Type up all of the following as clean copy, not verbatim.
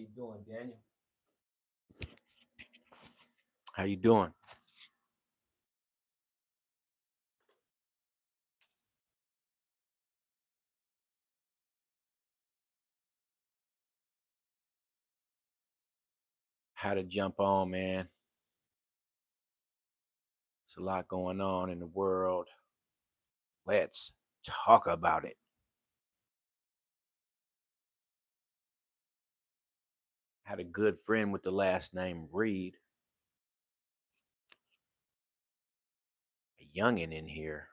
you doing, Daniel? How you doing? How to jump on, man. There's a lot going on in the world. Let's talk about it. Had a good friend with the last name Reed, a youngin' in here.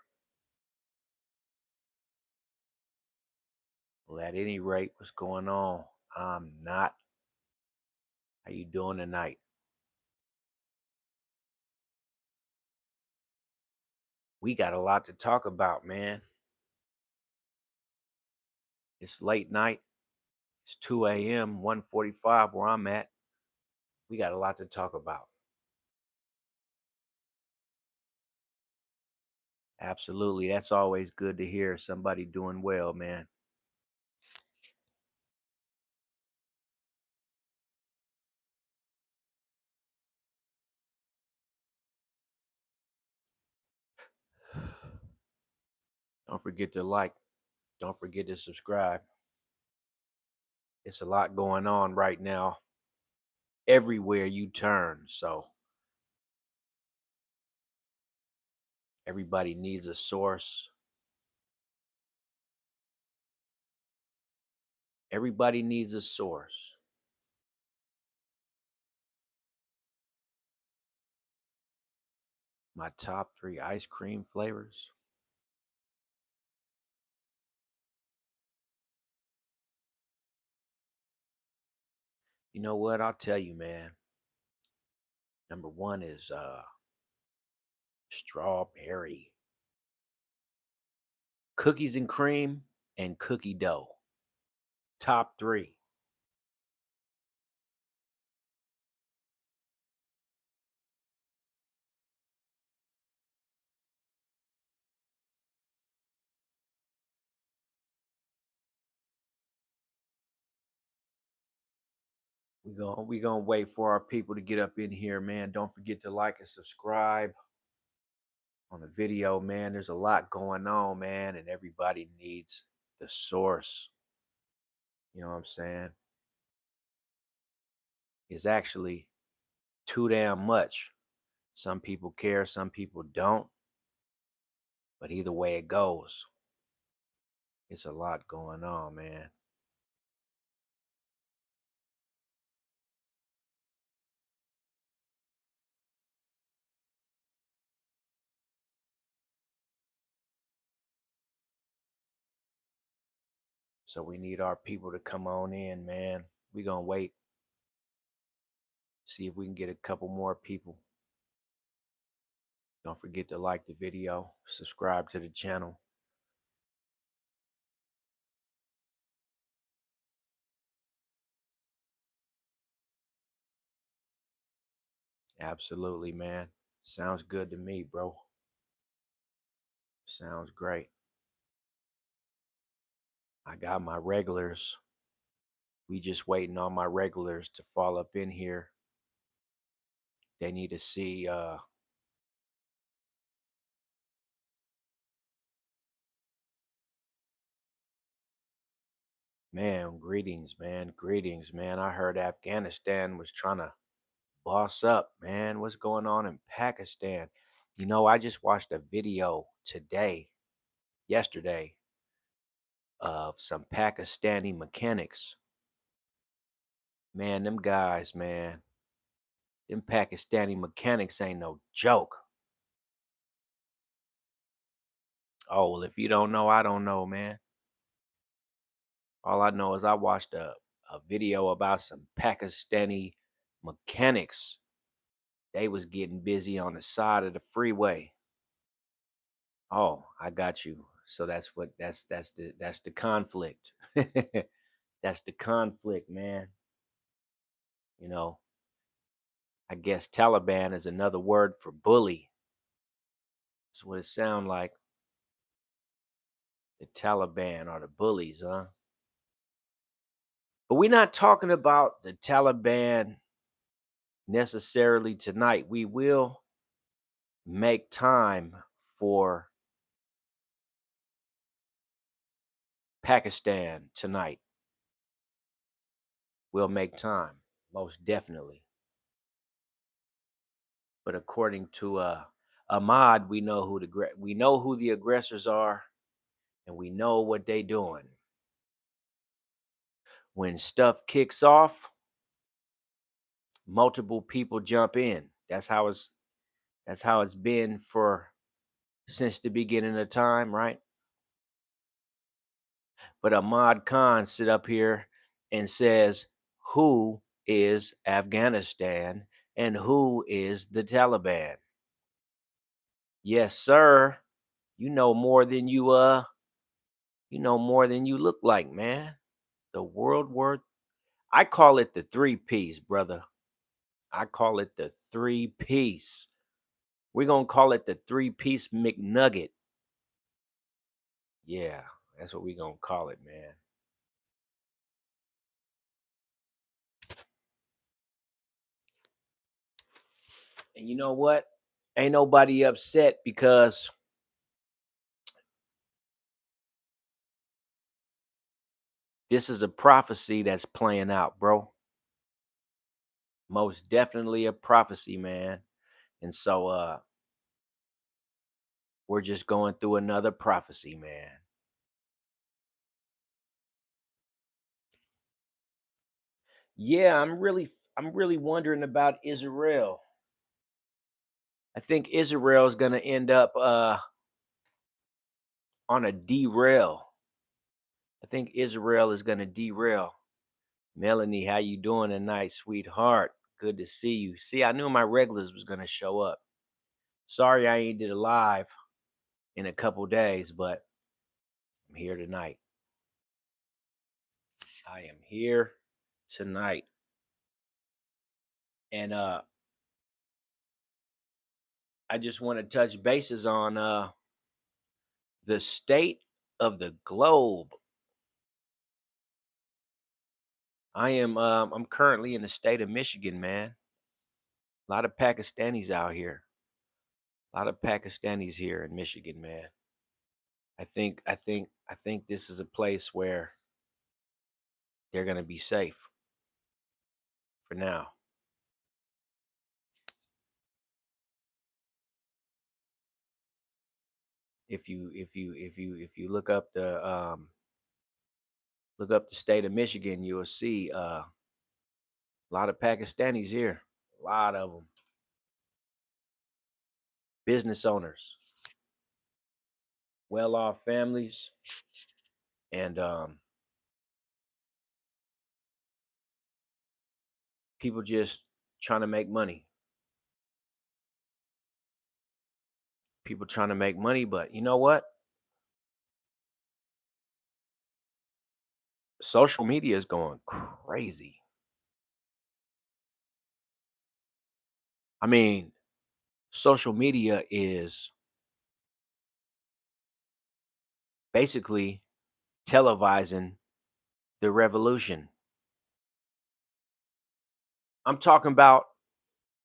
Well, at any rate, what's going on? I'm not. How you doing tonight? We got a lot to talk about, man. It's late night. It's 2 a.m., 1:45 where I'm at. We got a lot to talk about. Absolutely. That's always good to hear somebody doing well, man. Don't forget to like. Don't forget to subscribe. It's a lot going on right now everywhere you turn. So everybody needs a source. Everybody needs a source. My top 3 ice cream flavors. You know what? I'll tell you, man. Number 1 is strawberry. Cookies and cream and cookie dough. Top 3. We gonna wait for our people to get up in here, man. Don't forget to like and subscribe on the video, man. There's a lot going on, man, and everybody needs the source. You know what I'm saying? Is actually too damn much. Some people care, some people don't. But either way it goes, it's a lot going on, man. So we need our people to come on in, man. We gonna wait, see if we can get a couple more people. Don't forget to like the video, subscribe to the channel. Absolutely, man. Sounds good to me, bro. Sounds great. I got my regulars. We just waiting on my regulars to fall up in here. They need to see man, greetings, man. Greetings, man. I heard Afghanistan was trying to boss up, man. What's going on in Pakistan? You know, I just watched a video yesterday, of some Pakistani mechanics. Man, them guys, man. Them Pakistani mechanics ain't no joke. Oh, well, if you don't know, I don't know, man. All I know is I watched a video about some Pakistani mechanics. They was getting busy on the side of the freeway. Oh, I got you. So that's the conflict. That's the conflict, man. You know, I guess Taliban is another word for bully. That's what it sounds like. The Taliban are the bullies, huh? But we're not talking about the Taliban necessarily tonight. We will make time for Pakistan tonight. We'll make time, most definitely. But according to Ahmad, we know who the aggressors are, and we know what they doing. When stuff kicks off, multiple people jump in. That's how it's been for since the beginning of time, right? But Ahmad Khan sit up here and says, who is Afghanistan and who is the Taliban? Yes, sir. You know more than you know more than you look like, man. The World War I call it the three-piece, brother. I call it the three-piece. We're gonna call it the three-piece McNugget. Yeah, that's what we're gonna call it, man. And you know what? Ain't nobody upset because this is a prophecy that's playing out, bro. Most definitely a prophecy, man. And so we're just going through another prophecy, man. Yeah, I'm really wondering about Israel. I think Israel is going to end up on a derail. I think Israel is going to derail. Melanie, how you doing tonight, sweetheart? Good to see you. See, I knew my regulars was going to show up. Sorry I ain't did a live in a couple days, but I'm here tonight. I am here tonight. And I just want to touch bases on the state of the globe. I'm currently in the state of Michigan, man. A lot of Pakistanis out here. A lot of Pakistanis here in Michigan, man. I think this is a place where they're gonna be safe for now. If you look up the state of Michigan, you'll see a lot of Pakistanis here. A lot of them, business owners, well-off families, and people just trying to make money. People trying to make money, but you know what? Social media is going crazy. I mean, social media is basically televising the revolution. I'm talking about,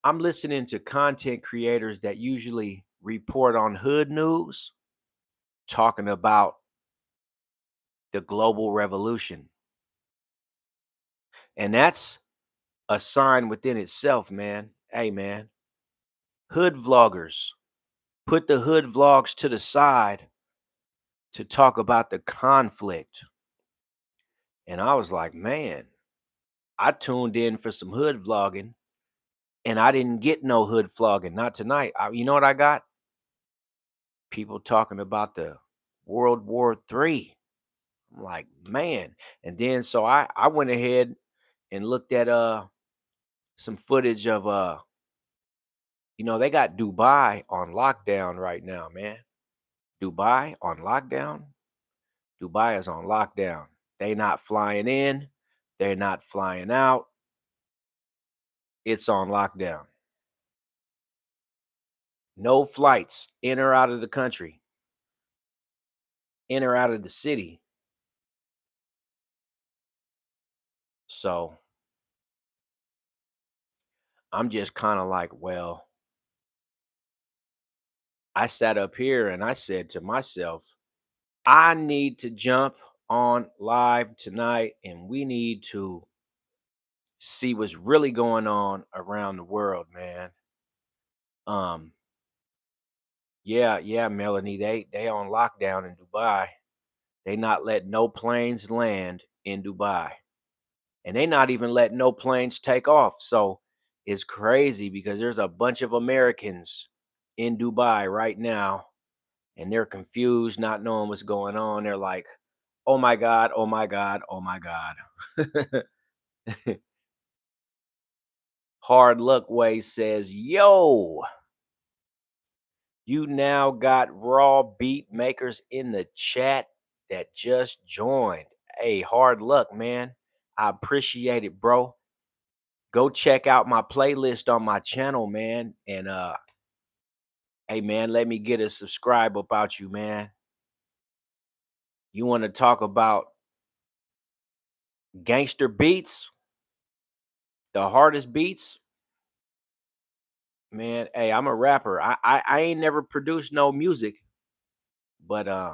I'm listening to content creators that usually report on hood news talking about the global revolution. And that's a sign within itself, man. Hey, man, hood vloggers, put the hood vlogs to the side to talk about the conflict. And I was like, man, I tuned in for some hood vlogging and I didn't get no hood vlogging. Not tonight. You know what I got? People talking about the World War III. I'm like, man. And then so I went ahead and looked at some footage of they got Dubai on lockdown right now, man. Dubai on lockdown. Dubai is on lockdown. They not flying in, they're not flying out. It's on lockdown. No flights in or out of the country, in or out of the city. So I'm just kind of like, well, I sat up here and I said to myself, I need to jump on live tonight and we need to see what's really going on around the world, man. Um, yeah, Melanie, they on lockdown in Dubai. They not letting no planes land in Dubai. And they not even letting no planes take off. So it's crazy because there's a bunch of Americans in Dubai right now and they're confused, not knowing what's going on. They're like, "Oh my god, oh my god, oh my god." Hard Luck Way says, "Yo, you now got raw beat makers in the chat that just joined. Hey, hard luck, man. I appreciate it, bro. Go check out my playlist on my channel, man. And hey man, let me get a subscribe about you, man. You want to talk about gangster beats, the hardest beats? Man, hey, I'm a rapper. I ain't never produced no music, but I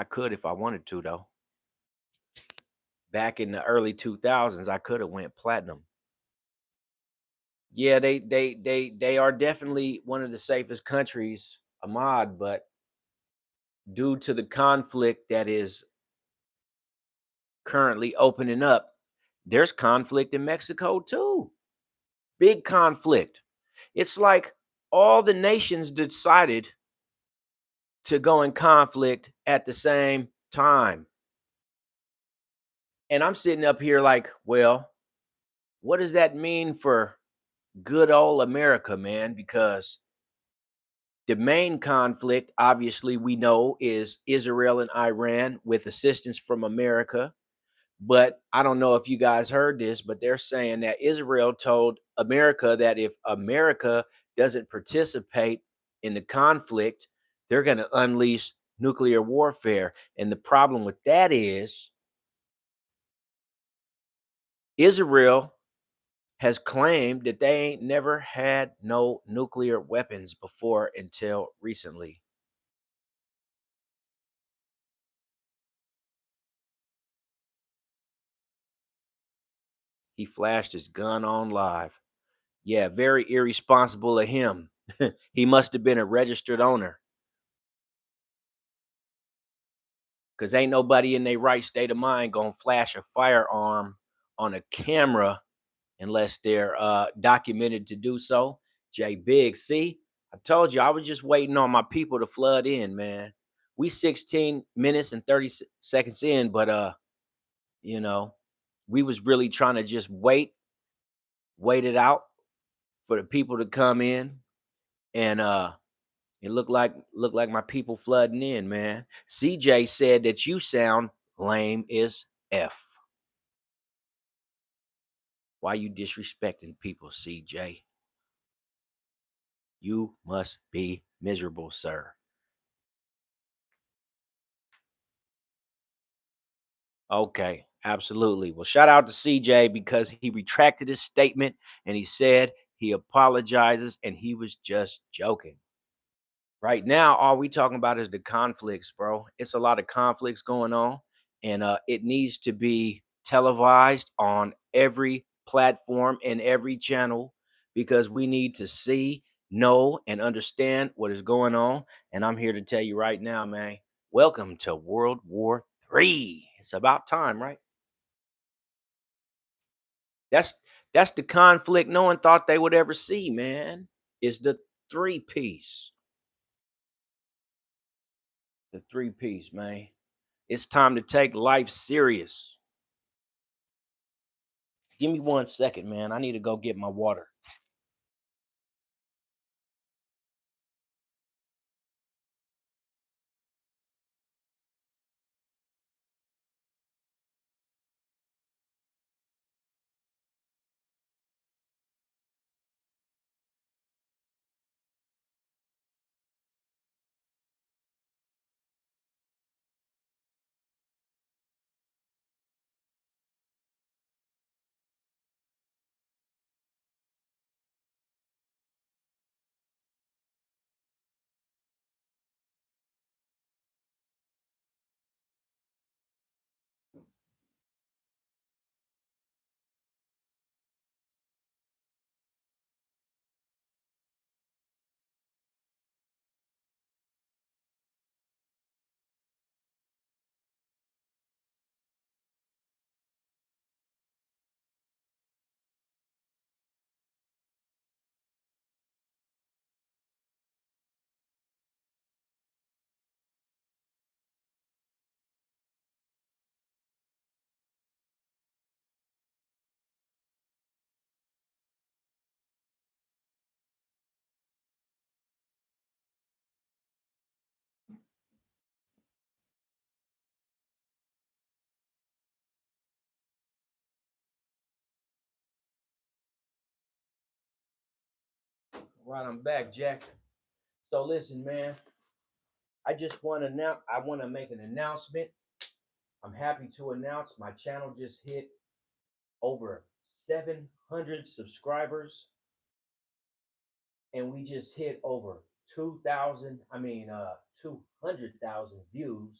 could if I wanted to though. Back in the early 2000s, I could have went platinum. Yeah, they are definitely one of the safest countries, Ahmad, but due to the conflict that is currently opening up, there's conflict in Mexico too. Big conflict. It's like all the nations decided to go in conflict at the same time. And I'm sitting up here like, well, what does that mean for good old America, man? Because the main conflict, obviously, we know is Israel and Iran with assistance from America. But I don't know if you guys heard this, but they're saying that Israel told America that if America doesn't participate in the conflict, they're going to unleash nuclear warfare. And the problem with that is Israel has claimed that they ain't never had no nuclear weapons before until recently. He flashed his gun on live. Yeah, very irresponsible of him. He must have been a registered owner because ain't nobody in their right state of mind gonna flash a firearm on a camera unless they're documented to do so. Jay Big, see, I told you I was just waiting on my people to flood in, man. We 16 minutes and 30 seconds in, but you know, we was really trying to just wait it out for the people to come in and it looked like my people flooding in, man. CJ said that you sound lame as F. Why you disrespecting people, CJ? You must be miserable, sir. Okay, absolutely. Well, shout out to CJ because he retracted his statement and he said he apologizes and he was just joking. Right now, all we talking about is the conflicts, bro. It's a lot of conflicts going on, and it needs to be televised on every platform and every channel because we need to see, know, and understand what is going on. And I'm here to tell you right now, man. Welcome to World War III. It's about time, right? That's that's the conflict no one thought they would ever see, man. Is the three piece. The three piece, man. It's time to take life serious. Give me 1 second, man. I need to go get my water. All right, I'm back, Jack. So listen, man. I just want to now. I want to make an announcement. I'm happy to announce my channel just hit over 700 subscribers, and we just hit over 2,000. 200,000 views.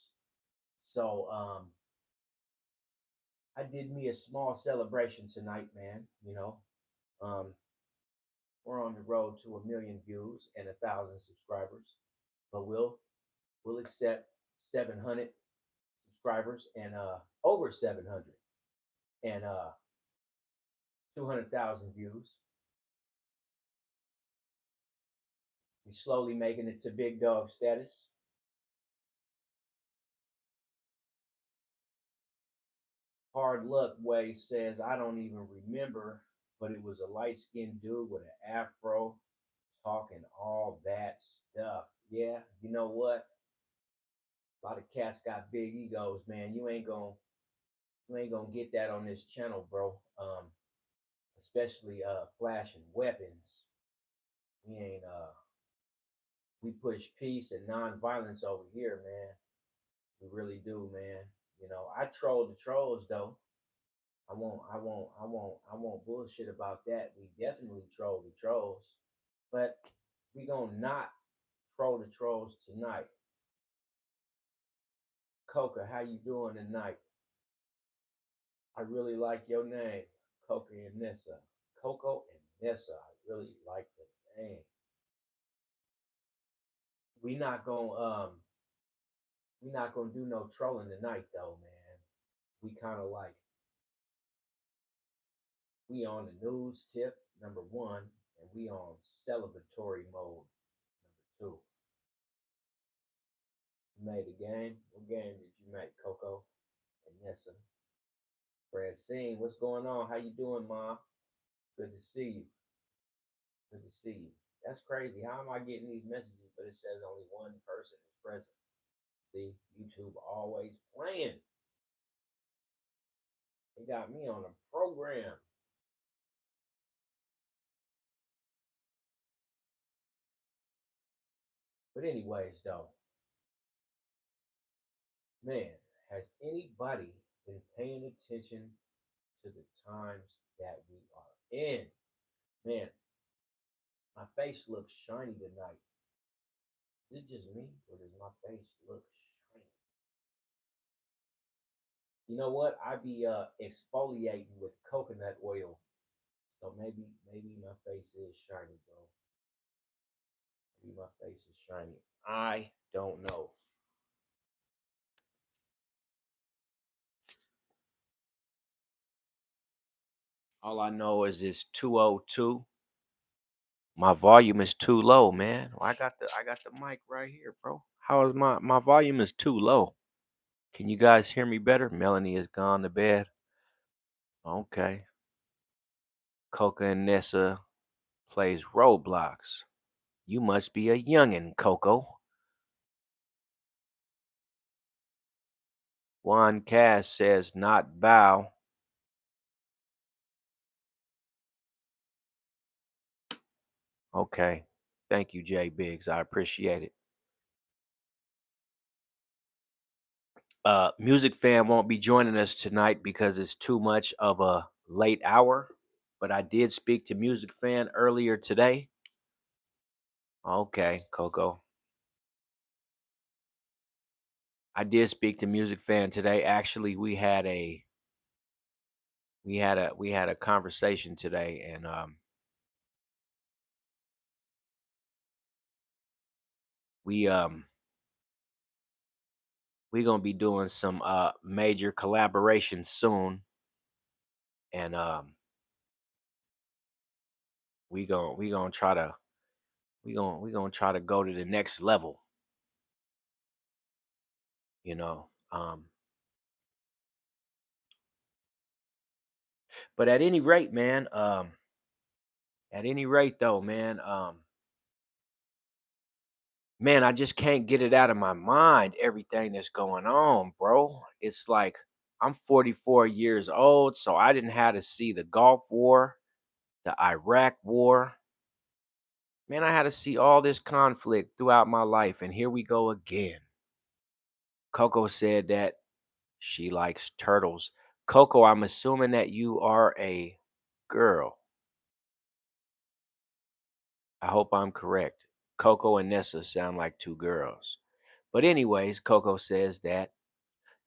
So I did me a small celebration tonight, man. Um, we're on the road to 1 million views and 1,000 subscribers, but we'll accept 700 subscribers and over 700 and 200,000 views. We slowly making it to big dog status. Hard Luck Way says I don't even remember, but it was a light skinned dude with an afro talking all that stuff. Yeah, you know what? A lot of cats got big egos, man. You ain't gonna get that on this channel, bro. Especially flashing weapons. We ain't we push peace and non-violence over here, man. We really do, man. I troll the trolls though. I won't bullshit about that. We definitely troll the trolls, but we gonna not troll the trolls tonight. Coca, how you doing tonight? I really like your name, Coca and Nessa. Coco and Nessa. I really like the name. We not gonna we not gonna do no trolling tonight though, man. We kind of like we on the news tip number one, and we on celebratory mode number two. You made a game. What game did you make, Coco and Nessa? Francine, what's going on? How you doing, Mom? Good to see you. Good to see you. That's crazy. How am I getting these messages, but it says only one person is present? See, YouTube always playing. They got me on a program. But anyways, though, man, has anybody been paying attention to the times that we are in? Man, my face looks shiny tonight. Is it just me, or does my face look shiny? You know what? I be exfoliating with coconut oil, so maybe my face is shiny, bro. Maybe my face is shiny. I don't know. All I know is it's 202. My volume is too low, man. Well, I got the mic right here, bro. How is my volume is too low? Can you guys hear me better? Melanie has gone to bed. Okay. Coca and Nessa plays Roblox. You must be a youngin', Coco. Juan Cass says not bow. Okay. Thank you, Jay Biggs. I appreciate it. Music Fan won't be joining us tonight because it's too much of a late hour. But I did speak to Music Fan earlier today. Okay, Coco. I did speak to Music Fan today. Actually, we had a conversation today, and we we gonna be doing some major collaborations soon, and we gonna try to we gonna try to go to the next level, you know. But at any rate, man, at any rate though, man, I just can't get it out of my mind, everything that's going on, bro. It's like I'm 44 years old, so I didn't have to see the Gulf War, the Iraq War, Man, I had to see all this conflict throughout my life, and here we go again. Coco said that she likes turtles. Coco, I'm assuming that you are a girl. I hope I'm correct. Coco and Nessa sound like two girls. But, anyways, Coco says that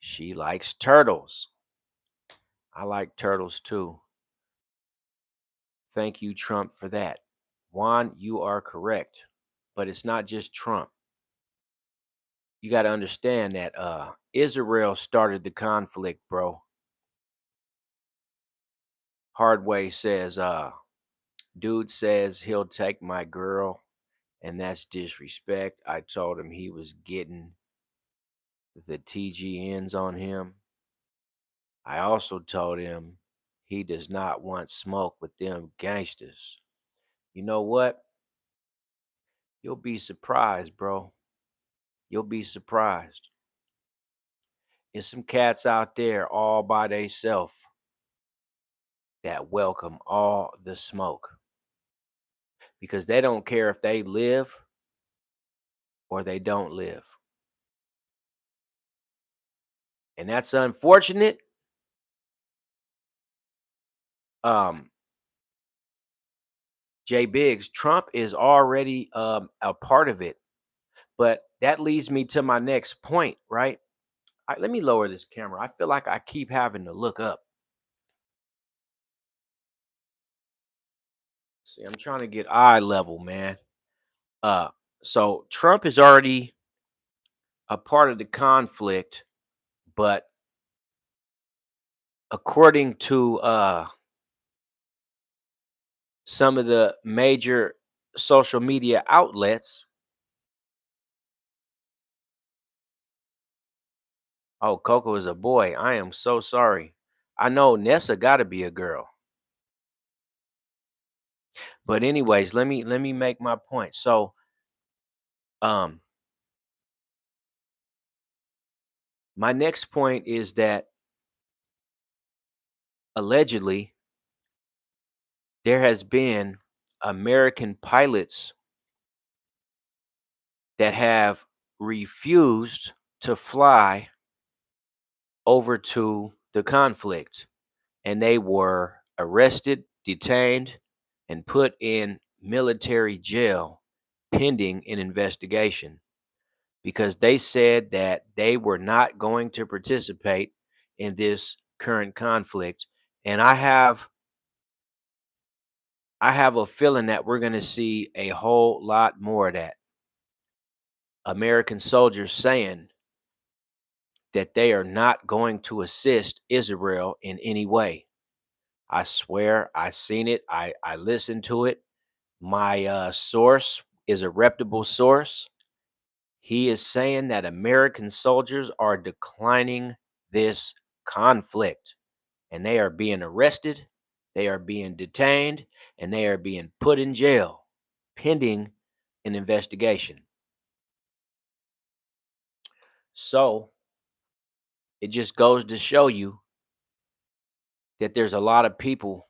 she likes turtles. I like turtles too. Thank you, Trump, for that. Juan, you are correct. But it's not just Trump. You got to understand that Israel started the conflict, bro. Hardway says, dude says he'll take my girl, and that's disrespect. I told him he was getting the TGNs on him. I also told him he does not want smoke with them gangsters. You know what? You'll be surprised, bro. You'll be surprised. There's some cats out there all by theyself that welcome all the smoke because they don't care if they live or they don't live. And that's unfortunate. Um, Jay Biggs, Trump is already a part of it. But that leads me to my next point, right? Let me lower this camera. I feel like I keep having to look up. See, I'm trying to get eye level, man. Uh, so Trump is already a part of the conflict, but according to some of the major social media outlets, oh, Coco is a boy. I am so sorry. I know Nessa got to be a girl. But anyways, let me make my point. So, um, my next point is that allegedly there has been American pilots that have refused to fly over to the conflict, and they were arrested, detained, and put in military jail pending an investigation because they said that they were not going to participate in this current conflict. And I have a feeling that we're going to see a whole lot more of that. American soldiers saying that they are not going to assist Israel in any way. I swear I seen it. I listened to it. My source is a reputable source. He is saying that American soldiers are declining this conflict and they are being arrested, they are being detained, and they are being put in jail pending an investigation. So it just goes to show you that there's a lot of people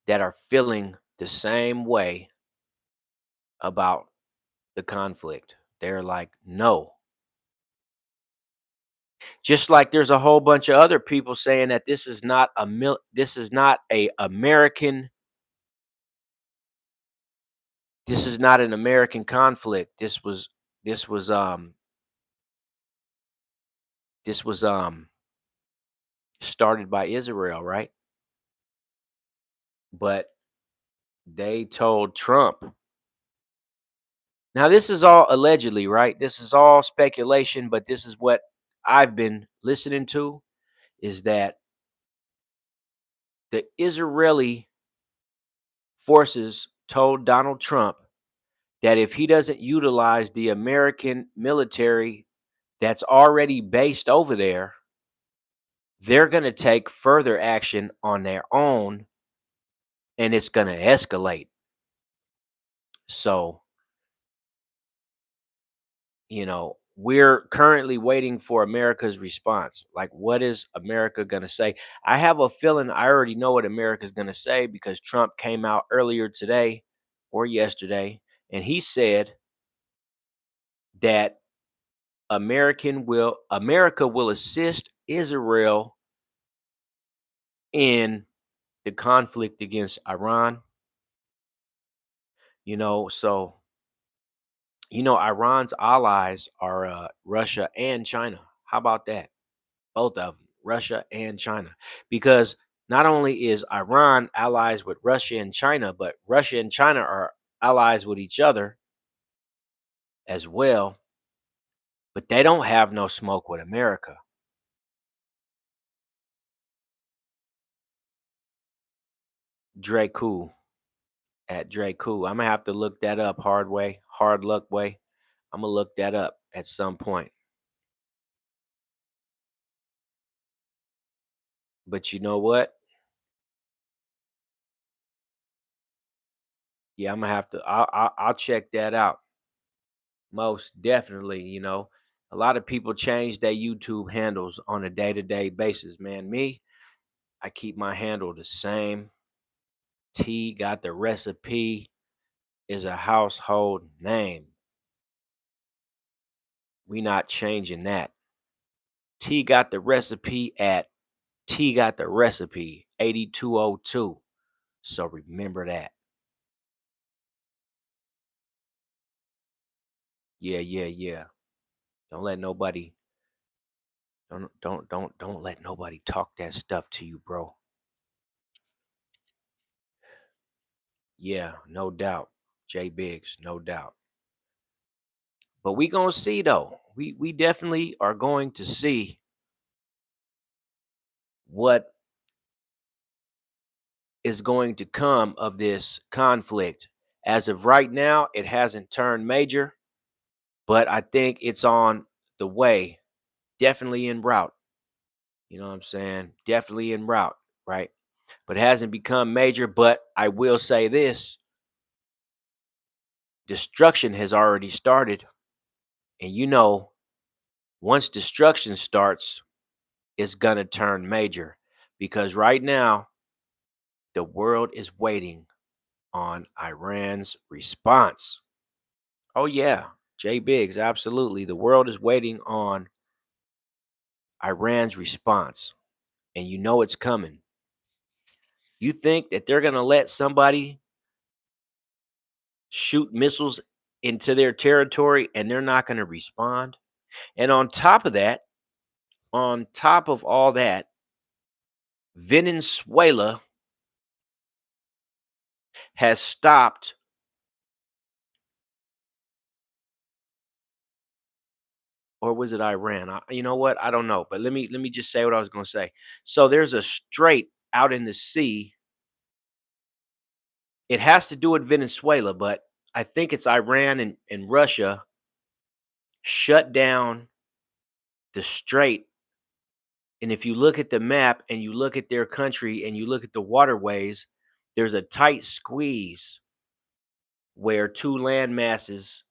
that are feeling the same way about the conflict. They're like, no. Just like there's a whole bunch of other people saying that this is not a American this is not an American conflict. This was this was started by Israel, right? But they told Trump. Now this is all allegedly, right? This is all speculation, but this is what I've been listening to is that the Israeli forces told Donald Trump that if he doesn't utilize the American military that's already based over there, they're going to take further action on their own and it's going to escalate. So, we're currently waiting for America's response. Like, what is America going to say? I have a feeling I already know what America's going to say because Trump came out earlier today or yesterday and he said that America will assist Israel in the conflict against Iran. So Iran's allies are Russia and China. How about that? Both of them, Russia and China. Because not only is Iran allies with Russia and China, but Russia and China are allies with each other as well. But they don't have no smoke with America. Draku at Draku. I'm gonna have to look that up. Hard luck way. I'm gonna look that up at some point. But you know what? Yeah, I'm gonna have to. I'll check that out. Most definitely. A lot of people change their YouTube handles on a day-to-day basis. Man, me, I keep my handle the same. T got the recipe is a household name. We not changing that. T got the recipe at T got the recipe 8202. So remember that. Yeah, yeah, yeah. Don't let nobody don't let nobody talk that stuff to you, bro. Yeah, no doubt. J Biggs, no doubt. But we gonna see though. We definitely are going to see what is going to come of this conflict. As of right now, it hasn't turned major, but I think it's on the way, definitely en route. You know what I'm saying? Definitely en route, right? But it hasn't become major. But I will say this: destruction has already started. And once destruction starts, it's going to turn major because right now, the world is waiting on Iran's response. Oh, yeah, Jay Biggs, absolutely. The world is waiting on Iran's response, and you know it's coming. You think that they're going to let somebody shoot missiles into their territory and they're not going to respond? And on top of all that, Venezuela has stopped, or was it Iran? You know what? I don't know. But let me just say what I was going to say. So there's a strait out in the sea. It has to do with Venezuela, but I think it's Iran and Russia shut down the strait. And if you look at the map and you look at their country and you look at the waterways, there's a tight squeeze where two land masses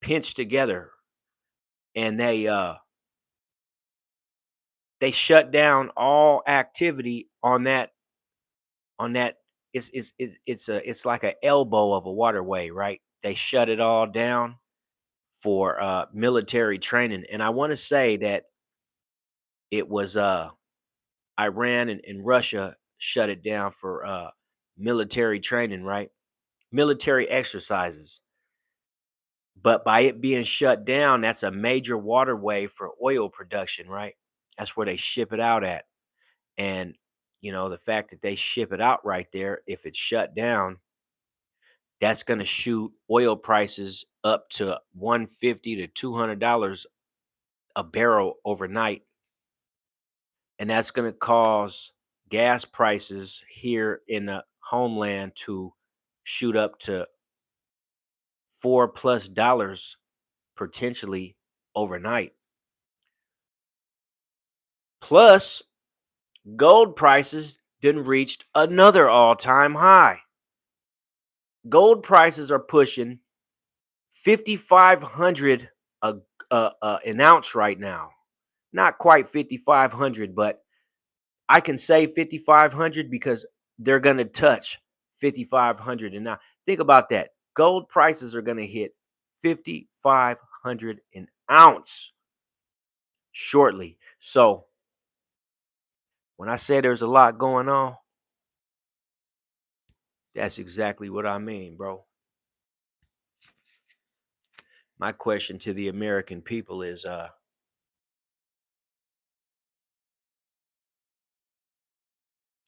pinch together, and they shut down all activity on that. It's like an elbow of a waterway, right? They shut it all down for military training. And I want to say that it was Iran and Russia shut it down for military training, right? Military exercises. But by it being shut down, that's a major waterway for oil production, right? That's where they ship it out at. And the fact that they ship it out right there, if it's shut down, that's going to shoot oil prices up to $150 to $200 a barrel overnight. And that's going to cause gas prices here in the homeland to shoot up to $4+ potentially overnight. Plus, gold prices didn't reach another all-time high. Gold prices are pushing 5,500 an ounce right now. Not quite 5,500, but I can say 5,500 because they're going to touch 5,500. And now think about that. Gold prices are going to hit 5,500 an ounce shortly. So when I say there's a lot going on, that's exactly what I mean, bro. My question to the American people is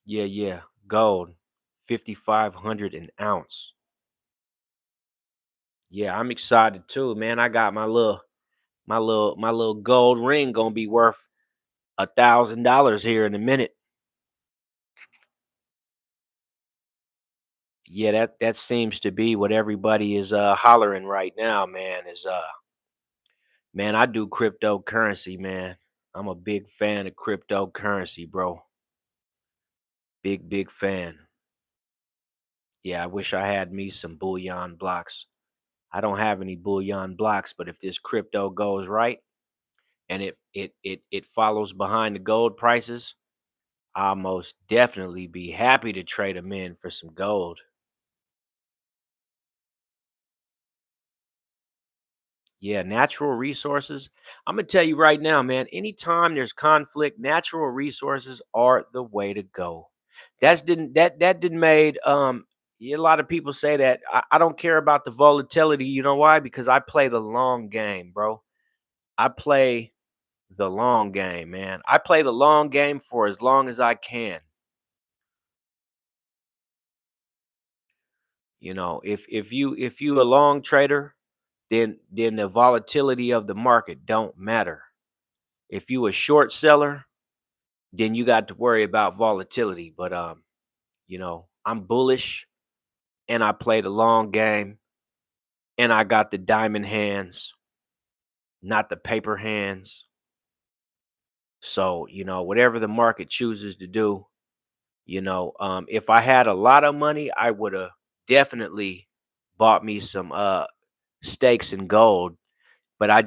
yeah, gold 5,500 an ounce. Yeah, I'm excited too, man. I got my little gold ring gonna be worth $1,000 here in a minute. Yeah, that seems to be what everybody is hollering right now, man. Is man, I do cryptocurrency, man. I'm a big fan of cryptocurrency, bro. Big fan. Yeah, I wish I had me some bullion blocks. I don't have any bullion blocks, but if this crypto goes right and it follows behind the gold prices, I'll most definitely be happy to trade them in for some gold. Yeah, natural resources. I'm gonna tell you right now, man. Anytime there's conflict, natural resources are the way to go. That didn't made yeah, a lot of people say that I don't care about the volatility. You know why? Because I play the long game, bro. I play the long game, man. I play the long game for as long as I can. You know, if you a long trader, then the volatility of the market don't matter. If you a short seller, then you got to worry about volatility. But I'm bullish and I play the long game and I got the diamond hands, not the paper hands. So, whatever the market chooses to do, if I had a lot of money, I would have definitely bought me some stakes in gold. But I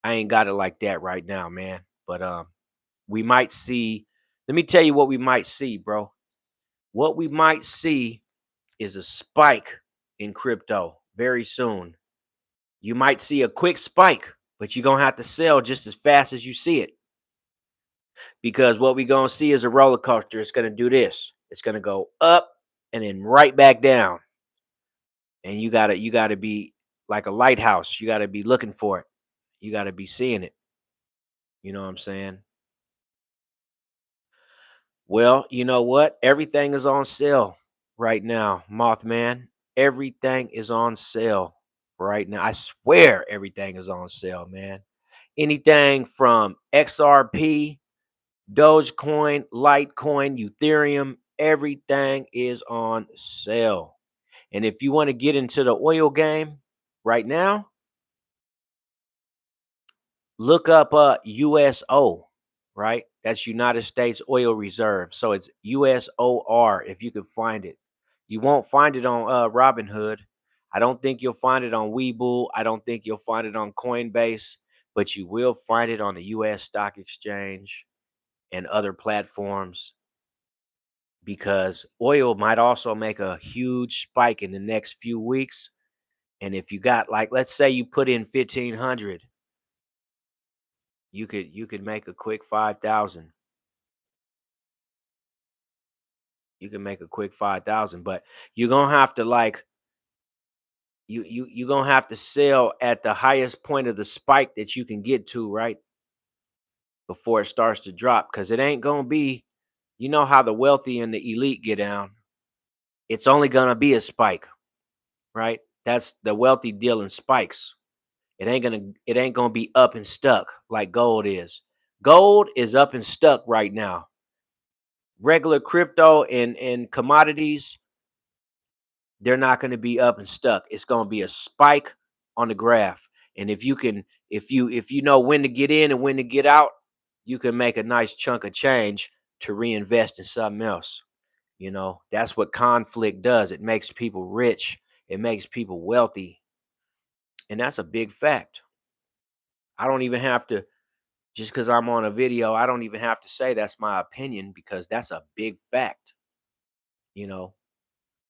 ain't got it like that right now, man. But we might see. Let me tell you what we might see, bro. What we might see is a spike in crypto very soon. You might see a quick spike, but you're going to have to sell just as fast as you see it, because what we're going to see is a roller coaster. It's going to do this. It's going to go up and then right back down. And you got to be like a lighthouse. You got to be looking for it. You got to be seeing it. You know what I'm saying? Well, you know what? Everything is on sale right now, Mothman. Everything is on sale right now. I swear everything is on sale, man. Anything from XRP, Dogecoin, Litecoin, Ethereum, everything is on sale. And if you want to get into the oil game right now, look up USO, right? That's United States Oil Reserve. So it's USOR if you can find it. You won't find it on Robinhood. I don't think you'll find it on Webull. I don't think you'll find it on Coinbase, but you will find it on the US Stock Exchange and other platforms, because oil might also make a huge spike in the next few weeks. And if you got, like, let's say you put in 1,500, you could make a quick 5,000. You can make a quick 5,000, but you're gonna have to, like, you're gonna have to sell at the highest point of the spike that you can get to, right? Before it starts to drop. Because it ain't gonna be, how the wealthy and the elite get down. It's only gonna be a spike, right? That's the wealthy deal in spikes. It ain't gonna be up and stuck like gold is. Gold is up and stuck right now. Regular crypto and commodities, they're not going to be up and stuck. It's going to be a spike on the graph. And if you know when to get in and when to get out, you can make a nice chunk of change to reinvest in something else. That's what conflict does. It makes people rich. It makes people wealthy. And that's a big fact. I don't even have to, just because I'm on a video, I don't even have to say that's my opinion, because that's a big fact. You know,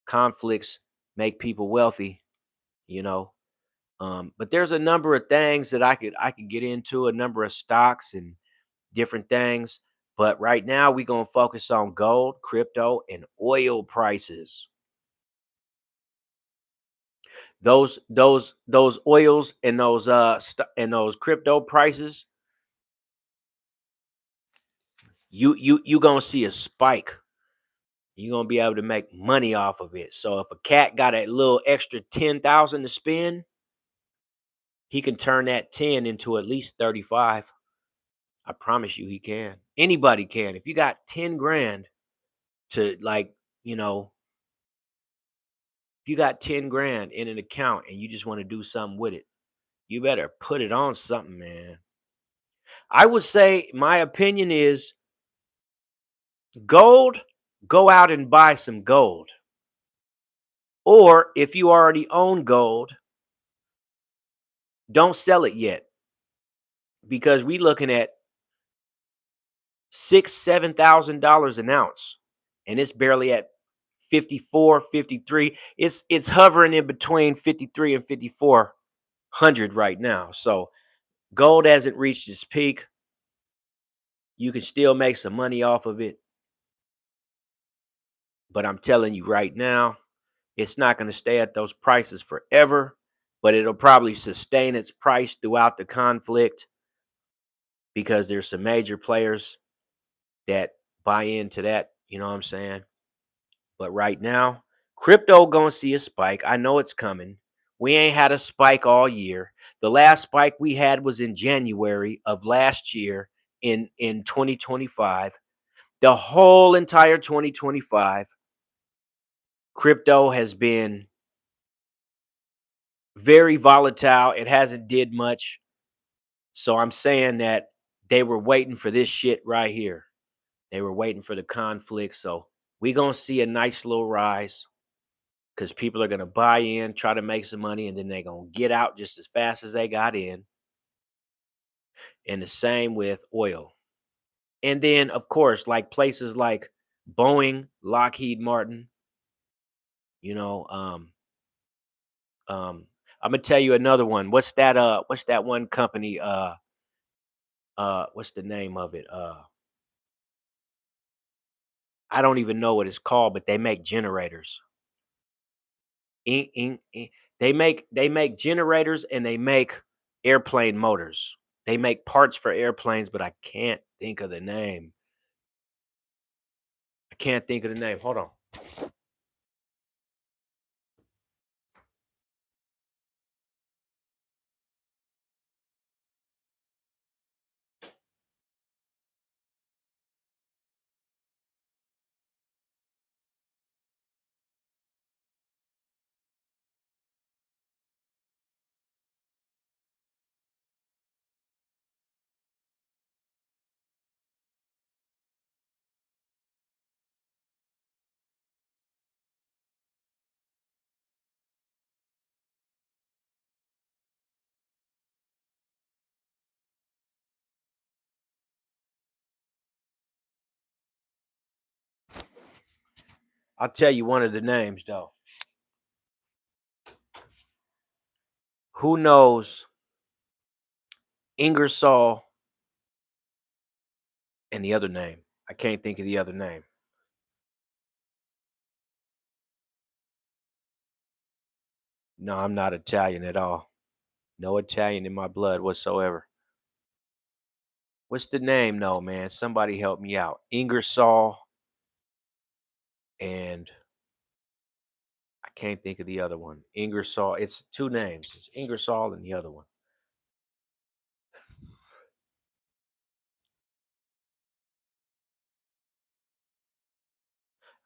conflicts make people wealthy, you know. But there's a number of things that I could get into, a number of stocks and different things. But right now we're gonna focus on gold, crypto, and oil prices. Those oils and those crypto prices, you gonna see a spike. You're gonna be able to make money off of it. So if a cat got a little extra 10,000 to spend, he can turn that 10 into at least 35. I promise you he can. Anybody can. If you got 10 grand to, like, you know, if you got 10 grand in an account and you just want to do something with it, you better put it on something, man. I would say my opinion is gold, go out and buy some gold. Or if you already own gold, don't sell it yet because we looking at $6,000, $7,000 an ounce, and it's barely at 54, 53. It's hovering in between 53 and 5400 right now. So gold hasn't reached its peak. You can still make some money off of it, but I'm telling you right now, it's not going to stay at those prices forever, but it'll probably sustain its price throughout the conflict because there's some major players that buy into that, you know what I'm saying? But right now, crypto gonna see a spike. I know it's coming. We ain't had a spike all year. The last spike we had was in January of last year in 2025. The whole entire 2025, crypto has been very volatile. It hasn't did much. So I'm saying that they were waiting for this shit right here. They were waiting for the conflict. So we gonna see a nice little rise because people are gonna buy in, try to make some money, and then they're gonna get out just as fast as they got in. And the same with oil. And then, of course, like places like Boeing, Lockheed Martin, you know, I'm gonna tell you another one. What's that one company? What's the name of it? I don't even know what it's called, but they make generators. In, they make generators and they make airplane motors. They make parts for airplanes, but I can't think of the name. I can't think of the name. Hold on. I'll tell you one of the names though. Who knows Ingersoll and the other name? I can't think of the other name. No, I'm not Italian at all. No Italian in my blood whatsoever. What's the name? No, man. Somebody help me out. Ingersoll and I can't think of the other one. Ingersoll. It's two names. It's Ingersoll and the other one.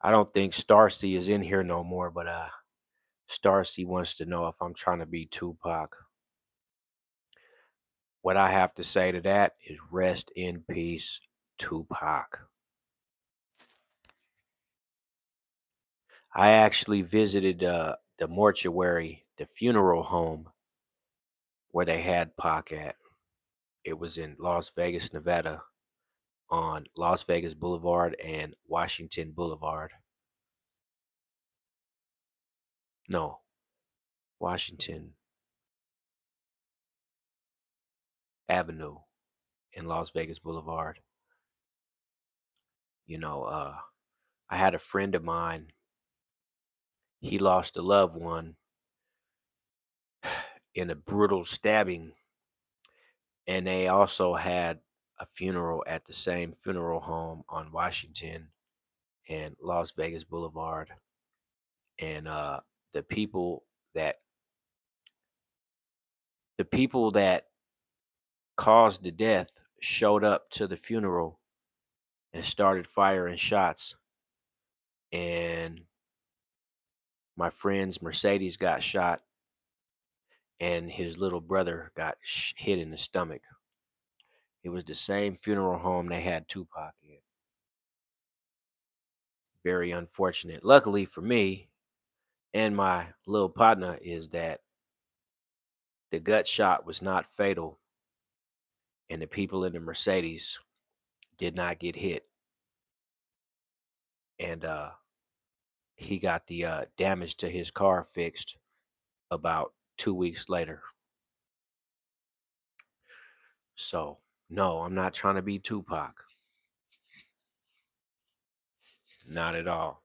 I don't think Starsea is in here no more, but Starsea wants to know if I'm trying to be Tupac. What I have to say to that is rest in peace, Tupac. I actually visited the mortuary, the funeral home where they had Pac at. It was in Las Vegas, Nevada, on Las Vegas Boulevard and Washington Boulevard. No, Washington Avenue in Las Vegas Boulevard. You know, I had a friend of mine, he lost a loved one in a brutal stabbing, and they also had a funeral at the same funeral home on Washington and Las Vegas Boulevard. And the people that the people that caused the death showed up to the funeral and started firing shots. And my friend's Mercedes got shot, and his little brother got hit in the stomach. It was the same funeral home they had Tupac in. Very unfortunate. Luckily for me and my little partner is that the gut shot was not fatal, and the people in the Mercedes did not get hit. And he got the damage to his car fixed about 2 weeks later. So, no, I'm not trying to be Tupac. Not at all.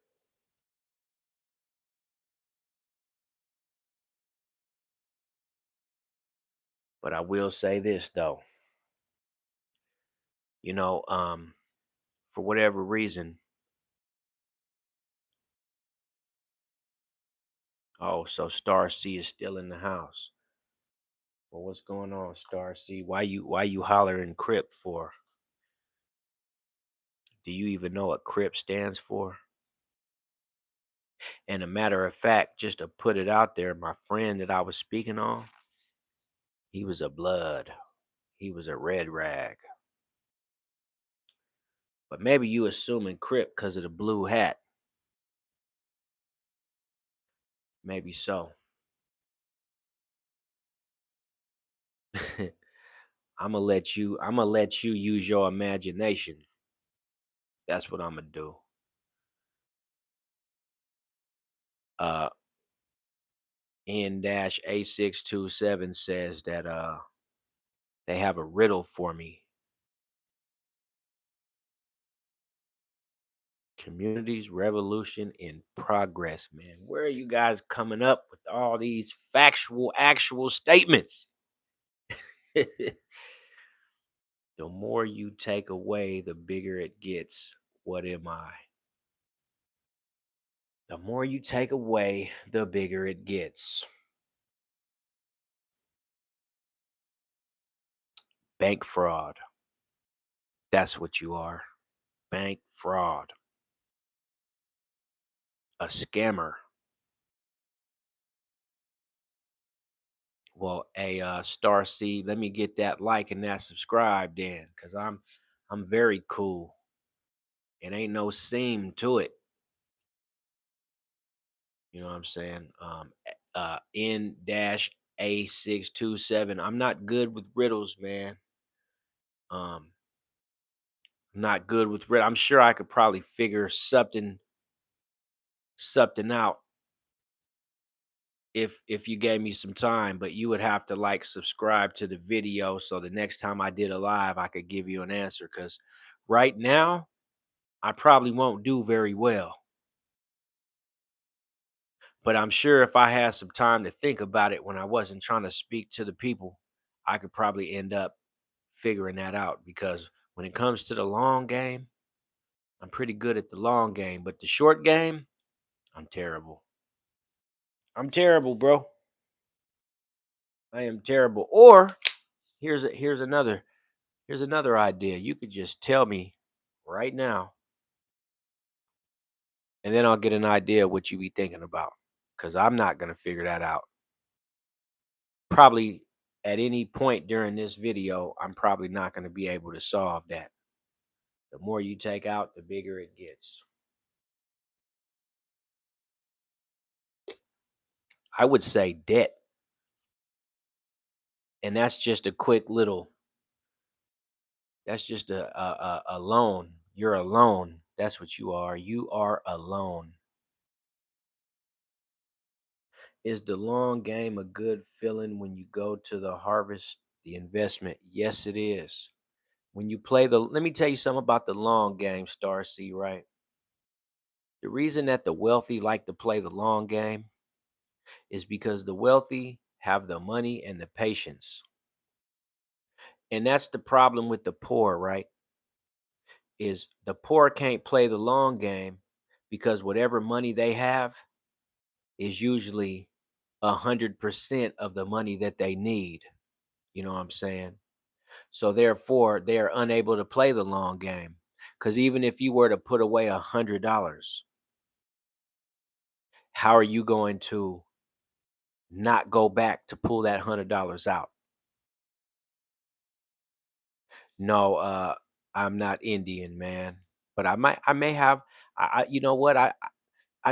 But I will say this though, you know, for whatever reason, oh, so Star C is still in the house. Well, what's going on, Star C? Why you hollering Crip for? Do you even know what Crip stands for? And a matter of fact, just to put it out there, my friend that I was speaking on, he was a blood. He was a red rag. But maybe you assuming Crip because of the blue hat. Maybe so. I'm gonna let you use your imagination. That's what I'm gonna do. Uh N-A627 says that they have a riddle for me. Communities revolution in progress, man. Where are you guys coming up with all these factual actual statements? The more you take away, the bigger it gets. What am I? The more you take away, the bigger it gets. Bank fraud. That's what you are. Bank fraud. A scammer. Well, a Star C, let me get that like and that subscribe then, cause I'm very cool. It ain't no seam to it. You know what I'm saying? N dash A627. I'm not good with riddles, man. Um, not good with riddles. I'm sure I could probably figure something out if you gave me some time, but you would have to like subscribe to the video so the next time I did a live I could give you an answer, cuz right now I probably won't do very well. But I'm sure if I had some time to think about it when I wasn't trying to speak to the people, I could probably end up figuring that out, because when it comes to the long game, I'm pretty good at the long game, but the short game, I'm terrible. I'm terrible, bro. I am terrible. Or here's another idea. You could just tell me right now, and then I'll get an idea what you be thinking about, cuz I'm not going to figure that out. Probably at any point during this video, I'm probably not going to be able to solve that. The more you take out, the bigger it gets. I would say debt. And that's just a quick little, that's just a loan. You're alone. That's what you are. You are alone. Is the long game a good feeling when you go to the harvest the investment? Yes, it is. When you play the let me tell you something about the long game, Star C, right? The reason that the wealthy like to play the long game is because the wealthy have the money and the patience. And that's the problem with the poor, right? Is the poor can't play the long game because whatever money they have is usually 100% of the money that they need. You know what I'm saying? So therefore, they are unable to play the long game. Because even if you were to put away $100, how are you going to not go back to pull that $100 out? No, I'm not Indian, man. But I may have. You know what? I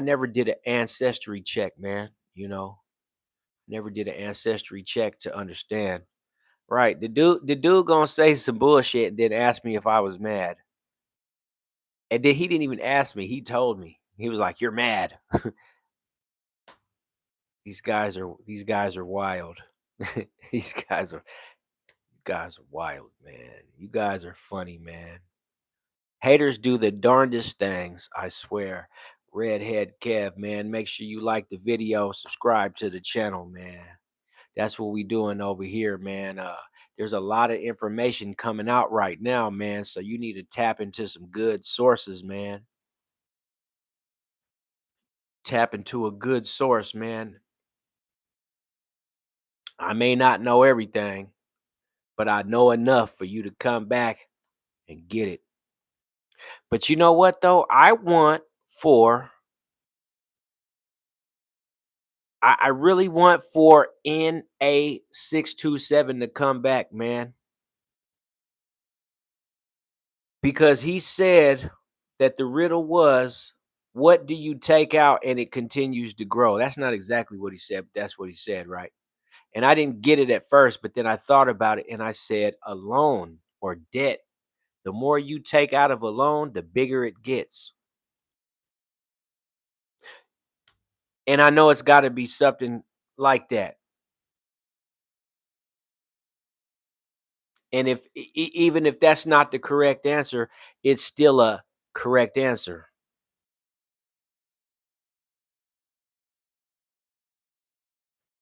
never did an ancestry check, man. Never did an ancestry check to understand. Right. The dude gonna say some bullshit and then ask me if I was mad. And then he didn't even ask me. He told me. He was like, "You're mad." These guys are wild. these guys are wild, man. You guys are funny, man. Haters do the darndest things, I swear. Redhead Kev, man. Make sure you like the video, subscribe to the channel, man. That's what we doing over here, man. There's a lot of information coming out right now, man. So you need to tap into some good sources, man. Tap into a good source, man. I may not know everything, but I know enough for you to come back and get it. But you know what though? I really want for NA627 to come back, man. Because he said that the riddle was, what do you take out and it continues to grow? That's not exactly what he said, but that's what he said, right? And I didn't get it at first, but then I thought about it and I said, a loan or debt, the more you take out of a loan, the bigger it gets. And I know it's got to be something like that. And if even if that's not the correct answer, it's still a correct answer.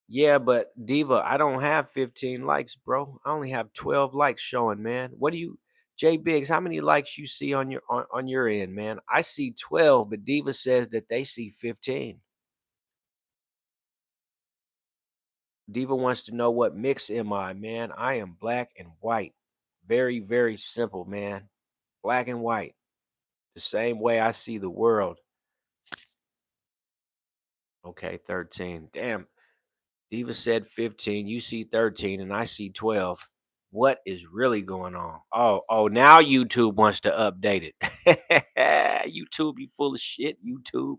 Yeah, but Diva, I don't have 15 likes, bro. I only have 12 likes showing, man. What do you J Biggs, how many likes you see on your end, man? I see 12, but Diva says that they see 15. Diva wants to know what mix am I, man? I am black and white. Very, very simple, man. Black and white. The same way I see the world. Okay, 13. Damn. Diva said 15. You see 13, and I see 12. What is really going on? Oh, now YouTube wants to update it. YouTube, you full of shit, YouTube.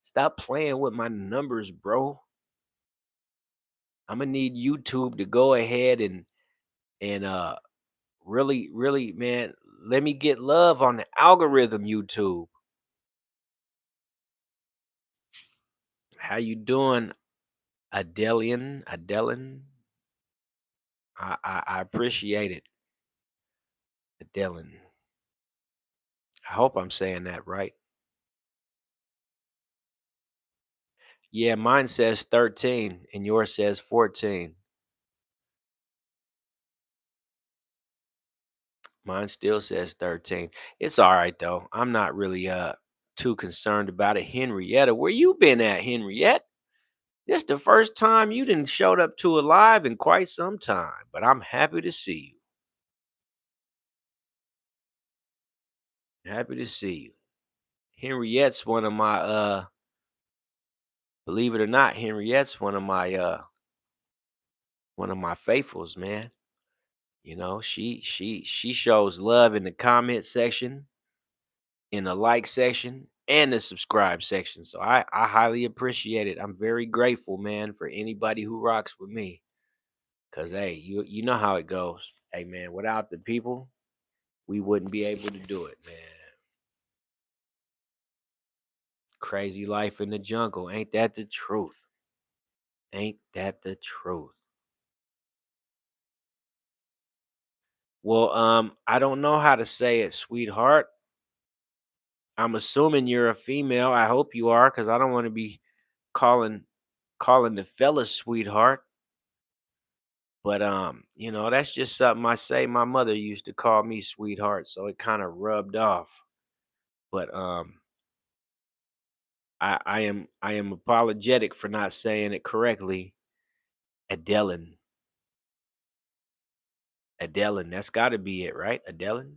Stop playing with my numbers, bro. I'm gonna need YouTube to go ahead and really, really, man, let me get love on the algorithm, YouTube. How you doing, Adelian? I appreciate it, Adelian. I hope I'm saying that right. Yeah, mine says 13 and yours says 14. Mine still says 13. It's all right though. I'm not really too concerned about it. Henrietta, where you been at, Henriette? This the first time you didn't showed up to a live in quite some time, but I'm happy to see you. Happy to see you. Henriette's one of my believe it or not, Henriette's one of my faithfuls, man. She shows love in the comment section, in the like section, and the subscribe section. So I highly appreciate it. I'm very grateful, man, for anybody who rocks with me. Cause hey, you know how it goes. Hey man, without the people, we wouldn't be able to do it, man. Crazy life in the jungle, ain't that the truth? Ain't that the truth? Well, I don't know how to say it, sweetheart. I'm assuming you're a female. I hope you are, because I don't want to be calling calling the fellas sweetheart. But that's just something I say. My mother used to call me sweetheart, so it kind of rubbed off. But I am apologetic for not saying it correctly. Adelin. Adelin, that's gotta be it, right? Adelin?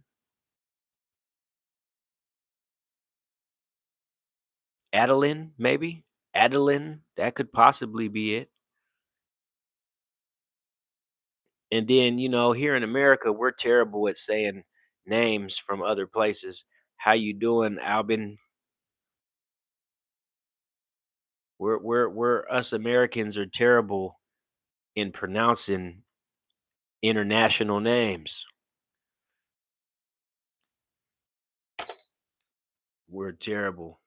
Adeline, maybe? Adeline, that could possibly be it. And then, here in America, we're terrible at saying names from other places. How you doing, Albin? We're us Americans are terrible in pronouncing international names. We're terrible.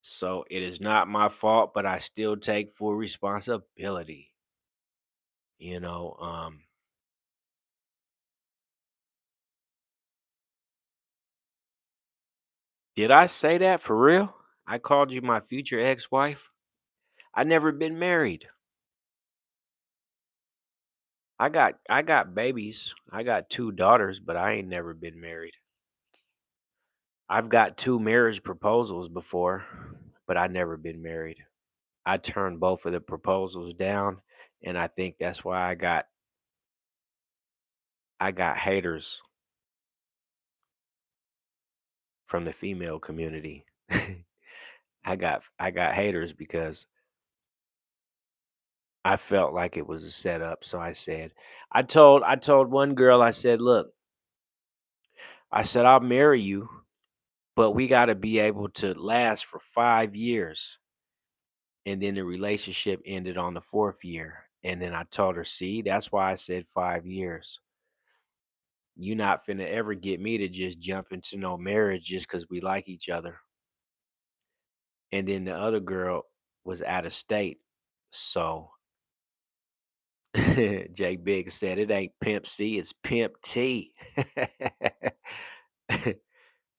So it is not my fault, but I still take full responsibility. You know, did I say that for real? I called you my future ex-wife. I never been married. I got babies. I got two daughters, but I ain't never been married. I've got two marriage proposals before, but I never been married. I turned both of the proposals down, and I think that's why I got haters from the female community. I got haters because I felt like it was a setup. So I told one girl, I said, "Look, I said I'll marry you, but we got to be able to last for 5 years." And then the relationship ended on the 4th year. And then I told her, "See, that's why I said 5 years. You not finna ever get me to just jump into no marriage just cuz we like each other." And then the other girl was out of state. So Jay Big said it ain't Pimp C, it's Pimp T.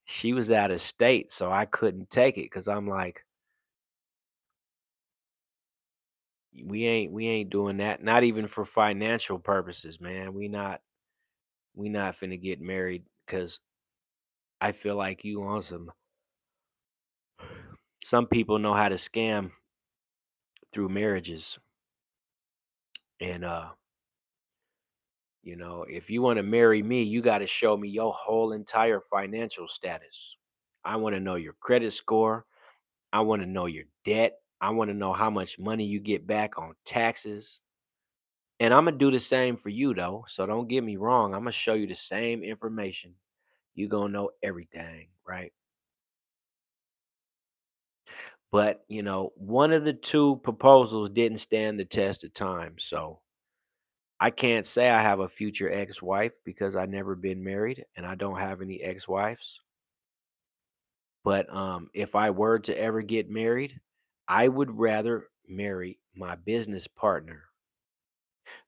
She was out of state, so I couldn't take it because I'm like, we ain't doing that. Not even for financial purposes, man. We not finna get married because I feel like you on some people know how to scam through marriages. And if you want to marry me, you got to show me your whole entire financial status. I want to know your credit score. I want to know your debt. I want to know how much money you get back on taxes. And I'm going to do the same for you, though. So don't get me wrong. I'm going to show you the same information. You going to know everything, right? But, one of the two proposals didn't stand the test of time. So I can't say I have a future ex-wife because I never been married and I don't have any ex-wives. But if I were to ever get married, I would rather marry my business partner.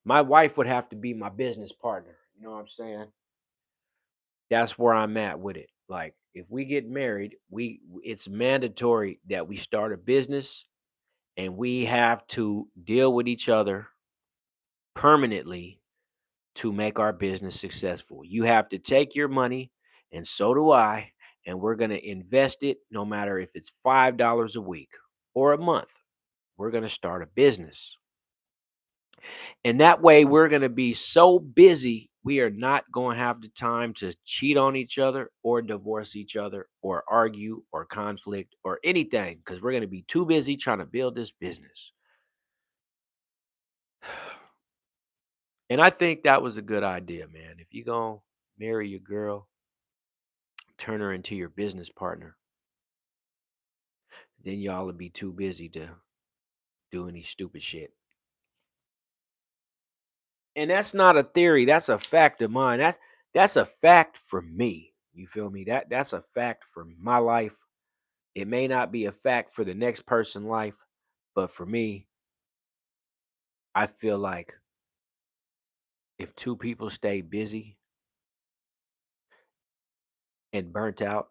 My wife would have to be my business partner. You know what I'm saying? That's where I'm at with it. Like if we get married, it's mandatory that we start a business and we have to deal with each other permanently to make our business successful. You have to take your money, and so do I, and we're going to invest it no matter if it's $5 a week or a month. We're going to start a business. And that way, we're going to be so busy, we are not going to have the time to cheat on each other or divorce each other or argue or conflict or anything because we're going to be too busy trying to build this business. And I think that was a good idea, man. If you going to marry your girl, turn her into your business partner, then y'all will be too busy to do any stupid shit. And that's not a theory, that's a fact of mine. That's a fact for me. You feel me? That's a fact for my life. It may not be a fact for the next person's life, But for me, I feel like if two people stay busy and burnt out,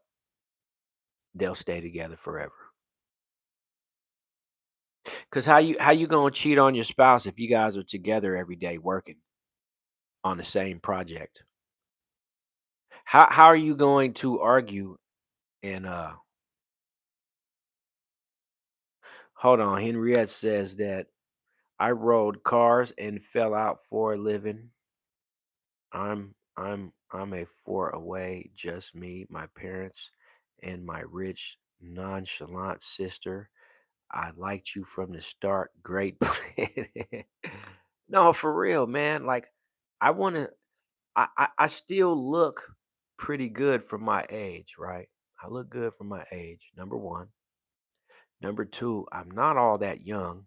they'll stay together forever. Cause how you gonna cheat on your spouse if you guys are together every day working on the same project? How are you going to argue and hold on, Henriette says that I rode cars and fell out for a living. I'm a four away, just me, my parents, and my rich, nonchalant sister. I liked you from the start. Great plan. No, for real, man. Like I wanna I still look pretty good for my age, right? I look good for my age, number one. Number two, I'm not all that young,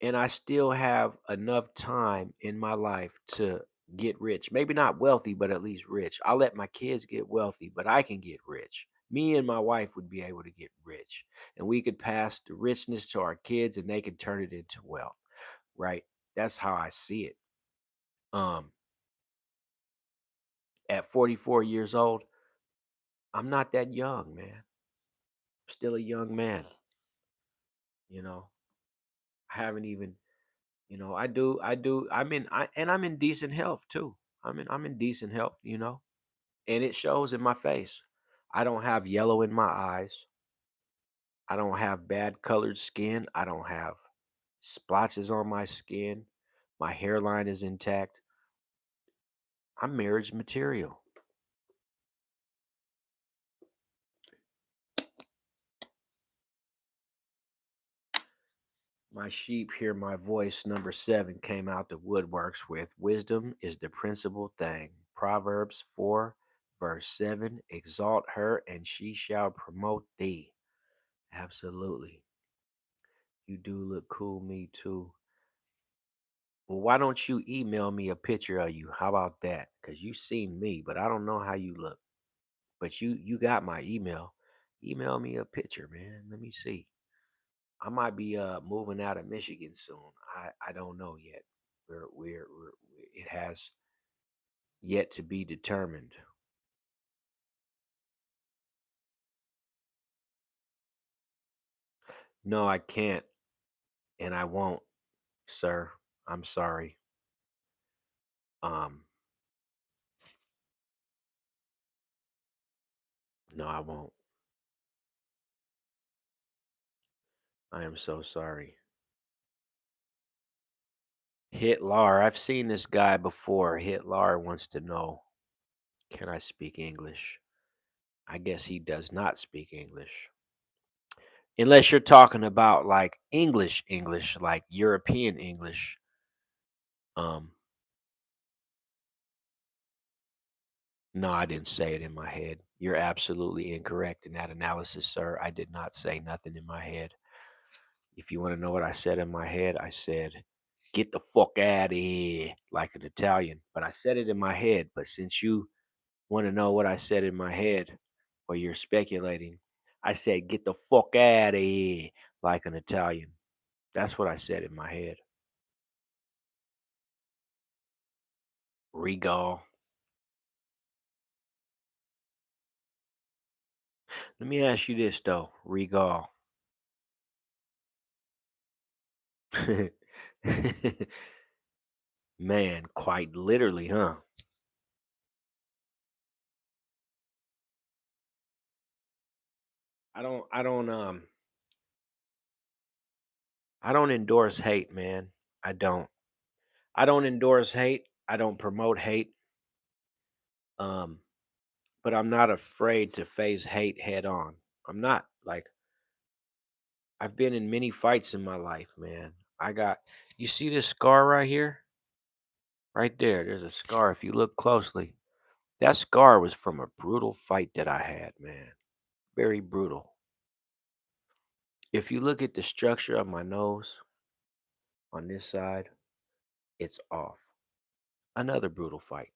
and I still have enough time in my life to get rich. Maybe not wealthy, but at least rich. I'll let my kids get wealthy, but I can get rich. Me and my wife would be able to get rich, and we could pass the richness to our kids and they could turn it into wealth, right? That's how I see it. Um, at 44 years old, I'm not that young, man. Still a young man, you know. I haven't even, I'm in decent health too. I'm in decent health, and it shows in my face. I don't have yellow in my eyes. I don't have bad colored skin. I don't have splotches on my skin. My hairline is intact. I'm marriage material. My sheep hear my voice. Number 7 came out the woodworks with wisdom is the principal thing. Proverbs 4, verse 7 exalt her, and she shall promote thee. Absolutely. You do look cool, me too. Well, why don't you email me a picture of you? How about that? Because you seen me, but I don't know how you look. But you got my email. Email me a picture, man. Let me see. I might be moving out of Michigan soon. I don't know yet. It has yet to be determined. No, I can't and I won't, sir. I'm sorry. Um, no, I won't. I am so sorry. Hitler, I've seen this guy before. Hitler wants to know, can I speak English? I guess he does not speak English. Unless you're talking about like English, like European English. Um, no, I didn't say it in my head. You're absolutely incorrect in that analysis, sir. I did not say nothing in my head. If you want to know what I said in my head, I said, get the fuck out of here, like an Italian. But I said it in my head. But since you want to know what I said in my head, or you're speculating, I said, get the fuck out of here, like an Italian. That's what I said in my head. Regal. Let me ask you this, though. Regal. Man, quite literally, huh? I don't endorse hate, man. I don't. I don't endorse hate. I don't promote hate. Um, but I'm not afraid to face hate head on. I'm not. Like I've been in many fights in my life, man. You see this scar right here? Right there. There's a scar if you look closely. That scar was from a brutal fight that I had, man. Very brutal. If you look at the structure of my nose on this side, it's off. Another brutal fight.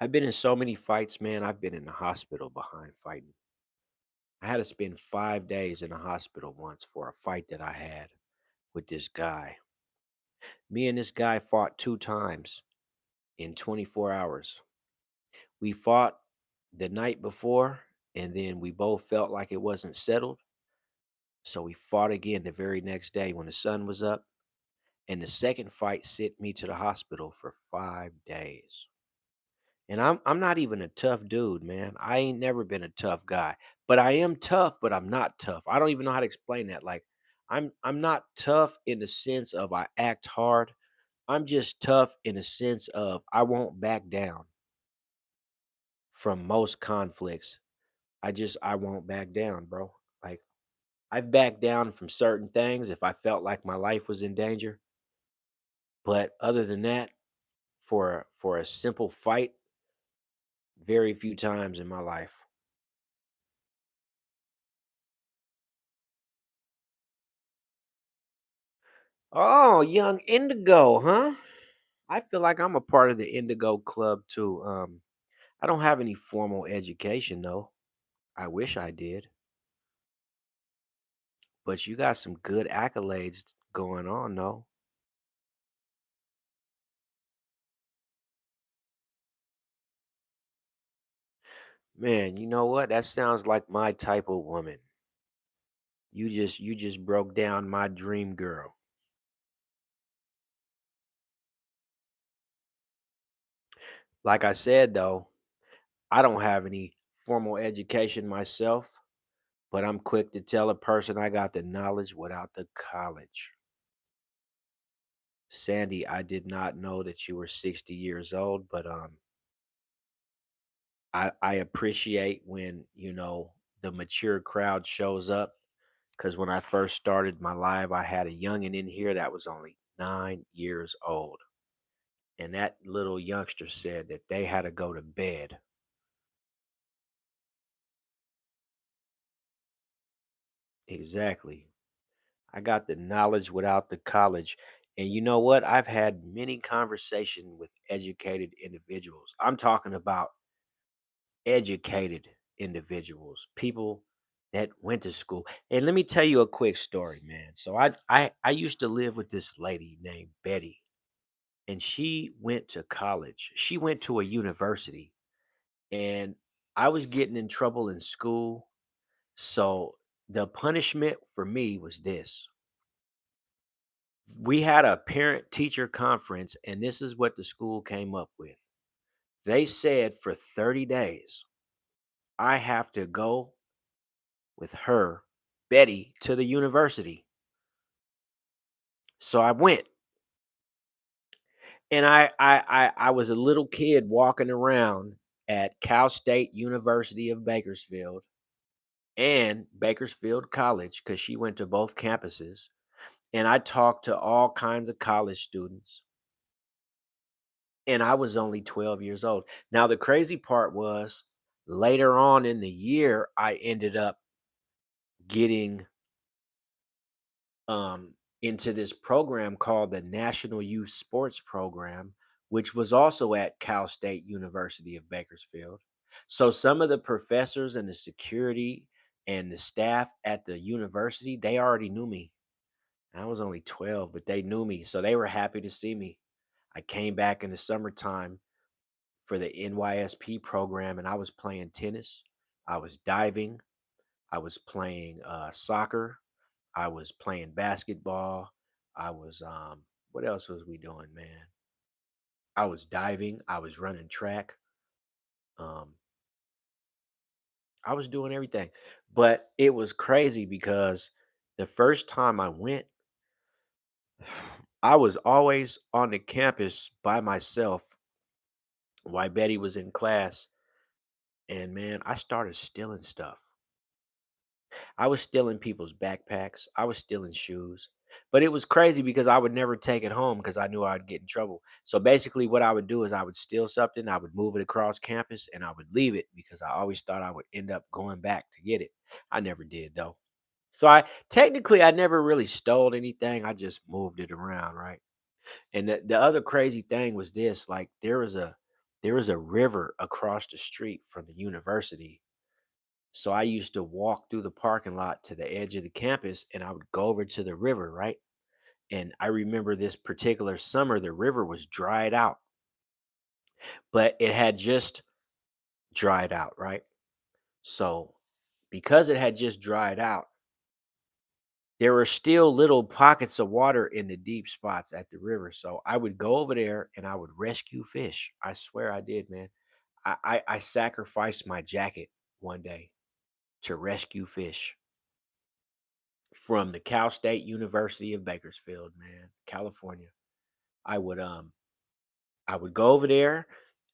I've been in so many fights, man. I've been in the hospital behind fighting. I had to spend 5 days in the hospital once for a fight that I had with this guy. Me and this guy fought 2 times in 24 hours. We fought the night before, and then we both felt like it wasn't settled. So we fought again the very next day when the sun was up. And the second fight sent me to the hospital for 5 days. And I'm not even a tough dude, man. I ain't never been a tough guy. But I am tough, but I'm not tough. I don't even know how to explain that. Like I'm not tough in the sense of I act hard. I'm just tough in the sense of I won't back down from most conflicts. I won't back down, bro. Like I've backed down from certain things if I felt like my life was in danger. But other than that, for a simple fight, very few times in my life. Oh, young indigo, huh? I feel like I'm a part of the indigo club too. I don't have any formal education though. I wish I did, but you got some good accolades going on though. Man, you know what? That sounds like my type of woman. You just broke down my dream girl. Like I said though, I don't have any formal education myself, but I'm quick to tell a person I got the knowledge without the college. Sandy, I did not know that you were 60 years old, but I appreciate when, the mature crowd shows up. Cause when I first started my live, I had a youngin in here that was only 9 years old. And that little youngster said that they had to go to bed. Exactly. I got the knowledge without the college. And you know what? I've had many conversations with educated individuals. I'm talking about educated individuals, people that went to school. And let me tell you a quick story, man. So I used to live with this lady named Betty, and she went to college. She went to a university, and I was getting in trouble in school. So the punishment for me was this. We had a parent teacher conference, and this is what the school came up with. They said for 30 days, I have to go with her, Betty, to the university. So I went, and I was a little kid walking around at Cal State University of Bakersfield and Bakersfield College because she went to both campuses. And I talked to all kinds of college students, and I was only 12 years old. Now, the crazy part was later on in the year, I ended up getting into this program called the National Youth Sports Program, which was also at Cal State University of Bakersfield. So some of the professors and the security and the staff at the university, they already knew me. I was only 12, but they knew me. So they were happy to see me. I came back in the summertime for the NYSP program and I was playing tennis. I was diving. I was playing soccer. I was playing basketball. I was what else was we doing, man? I was diving, I was running track. Um I was doing everything. But it was crazy because the first time I went, I was always on the campus by myself while Betty was in class, and man, I started stealing stuff. I was stealing people's backpacks. I was stealing shoes. But it was crazy because I would never take it home because I knew I'd get in trouble. So basically, what I would do is I would steal something, I would move it across campus, and I would leave it because I always thought I would end up going back to get it. I never did though. So I never really stole anything. I just moved it around, right? And the other crazy thing was this: like there was a river across the street from the university. So I used to walk through the parking lot to the edge of the campus and I would go over to the river, right? And I remember this particular summer, the river was dried out, but it had just dried out, right? So because it had just dried out, there were still little pockets of water in the deep spots at the river. So I would go over there and I would rescue fish. I swear I did, man. I sacrificed my jacket one day to rescue fish from the Cal State University of Bakersfield, man, California. I would I would go over there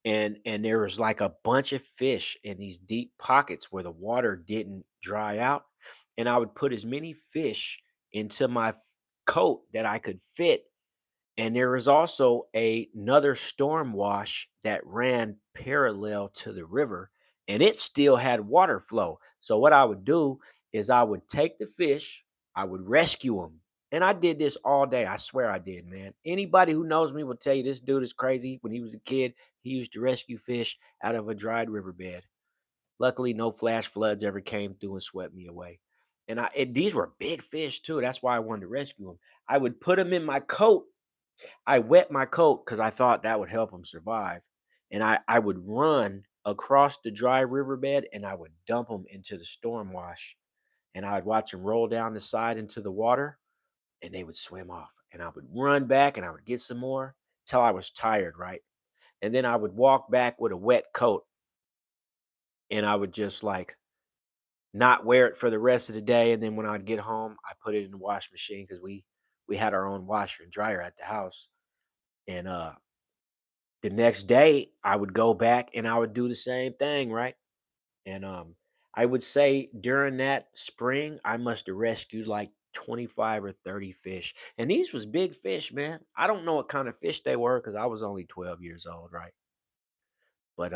and there was like a bunch of fish in these deep pockets where the water didn't dry out. And I would put as many fish into my coat that I could fit, and there was also another storm wash that ran parallel to the river, and it still had water flow. So what I would do is I would take the fish, I would rescue them. And I did this all day. I swear I did, man. Anybody who knows me will tell you this dude is crazy. When he was a kid, he used to rescue fish out of a dried riverbed. Luckily, no flash floods ever came through and swept me away. And these were big fish too. That's why I wanted to rescue them. I would put them in my coat. I wet my coat because I thought that would help him survive, and I would run across the dry riverbed, and I would dump them into the storm wash, and I would watch them roll down the side into the water, and they would swim off, and I would run back, and I would get some more till I was tired, right? And then I would walk back with a wet coat, and I would just, like, not wear it for the rest of the day, and then when I'd get home, I put it in the wash machine because we had our own washer and dryer at the house, and, the next day, I would go back and I would do the same thing, right? And I would say during that spring, I must have rescued like 25 or 30 fish. And these was big fish, man. I don't know what kind of fish they were because I was only 12 years old, right? But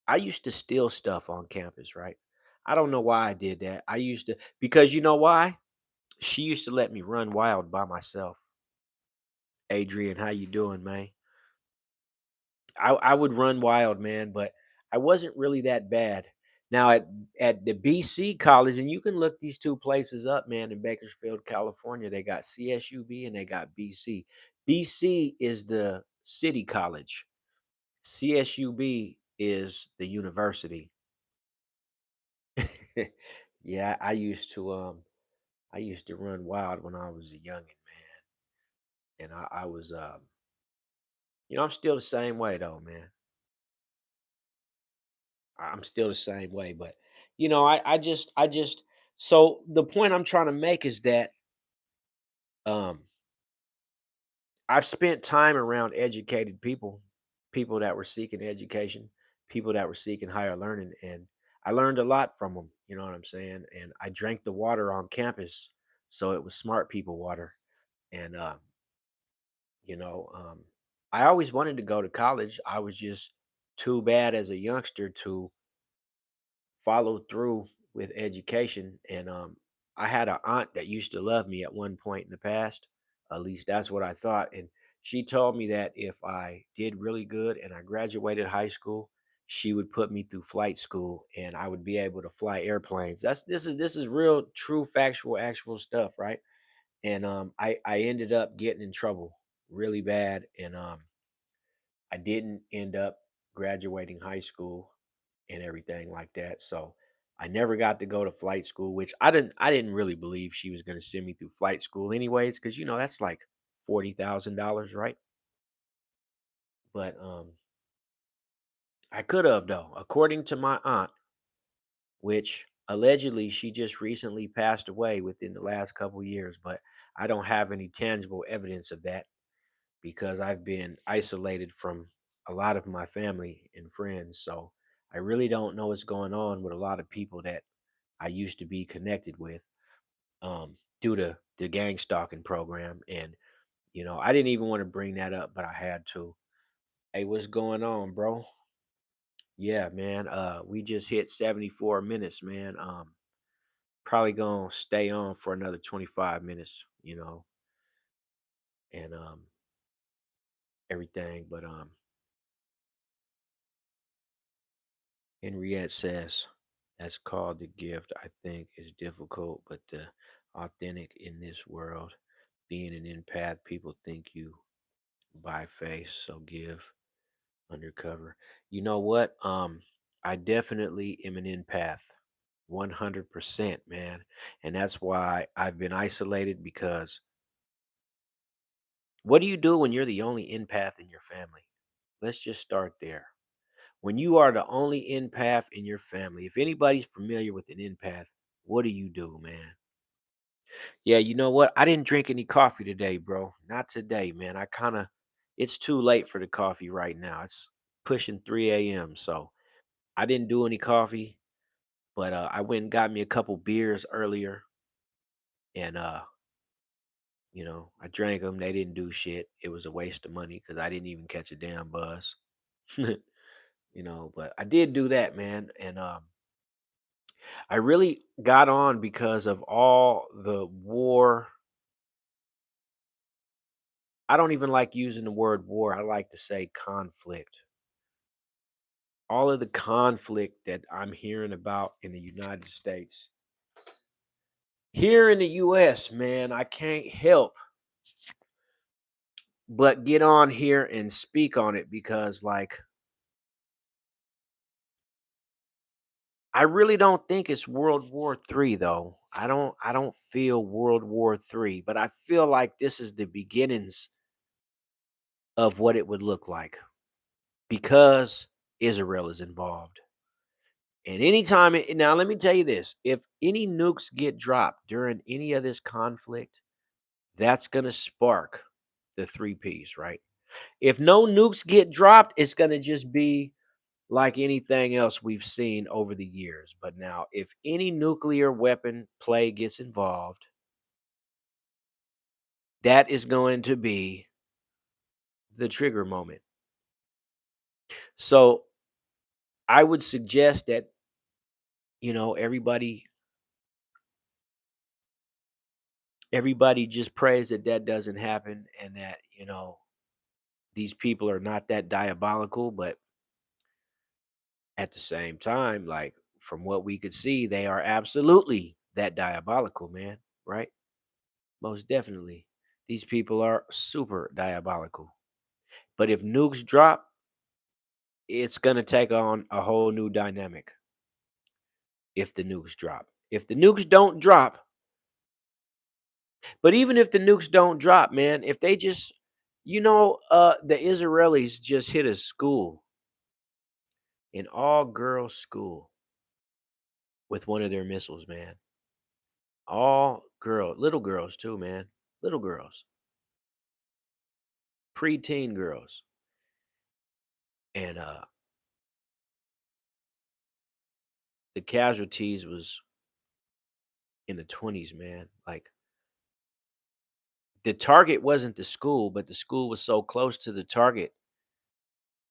I used to steal stuff on campus, right? I don't know why I did that. I used to because you know why? She used to let me run wild by myself. Adrian, how you doing, man? I would run wild, man, but I wasn't really that bad. Now at the BC college, and you can look these 2 places up, man, in Bakersfield, California, they got CSUB and they got BC. BC is the city college. CSUB is the university. Yeah, I used to run wild when I was a youngin', man, and I was, I'm still the same way though, man. I'm still the same way, but I just so the point I'm trying to make is that um I've spent time around educated people, people that were seeking education, people that were seeking higher learning, and I learned a lot from them, you know what I'm saying? And I drank the water on campus, so it was smart people water. And you know, I always wanted to go to college. I was just too bad as a youngster to followed through with education. And I had an aunt that used to love me at one point in the past. At least that's what I thought. And she told me that if I did really good and I graduated high school, she would put me through flight school and I would be able to fly airplanes. This is real true factual actual stuff, right? And I ended up getting in trouble really bad, and I didn't end up graduating high school and everything like that. So I never got to go to flight school, which I didn't really believe she was going to send me through flight school anyways, because that's like $40,000, right? But I could have though, according to my aunt, which allegedly she just recently passed away within the last couple years, but I don't have any tangible evidence of that because I've been isolated from a lot of my family and friends. So I really don't know what's going on with a lot of people that I used to be connected with due to the gang stalking program. And, I didn't even want to bring that up, but I had to. Hey, what's going on, bro? Yeah, man. We just hit 74 minutes, man. Probably gonna stay on for another 25 minutes, and everything. But Henriette says. That's called the gift. I think is difficult, but the authentic in this world. Being an empath, people think you by face, so give undercover. You know what? I definitely am an empath. 100%, man. And that's why I've been isolated because what do you do when you're the only empath in your family? Let's just start there. When you are the only empath in your family, if anybody's familiar with an empath, what do, man? Yeah, you know what? I didn't drink any coffee today, bro. Not today, man. It's too late for the coffee right now. It's pushing 3 a.m. So I didn't do any coffee, but I went and got me a couple beers earlier, and I drank them. They didn't do shit. It was a waste of money because I didn't even catch a damn buzz. But I did do that, man, and I really got on because of all the war. I don't even like using the word war. I like to say conflict. All of the conflict that I'm hearing about in the United States. Here in the US, man, I can't help but get on here and speak on it because I really don't think it's World War III though. I don't feel World War III, but I feel like this is the beginnings of what it would look like because Israel is involved. And anytime now let me tell you this, if any nukes get dropped during any of this conflict, that's going to spark the 3 Ps, right? If no nukes get dropped, it's going to just be like anything else we've seen over the years. But now, if any nuclear weapon play gets involved, that is going to be the trigger moment. So I would suggest that, everybody just prays that that doesn't happen and that, these people are not that diabolical. But at the same time, like from what we could see, they are absolutely that diabolical, man. Right? Most definitely. These people are super diabolical. But if nukes drop, it's going to take on a whole new dynamic if the nukes drop. If the nukes don't drop, but even if the nukes don't drop, man, if they just, the Israelis just hit a school, an all girls school with one of their missiles, man. All girl, little girls too, man. Little girls, preteen girls. And the casualties was in the 20s, man. Like the target wasn't the school, but the school was so close to the target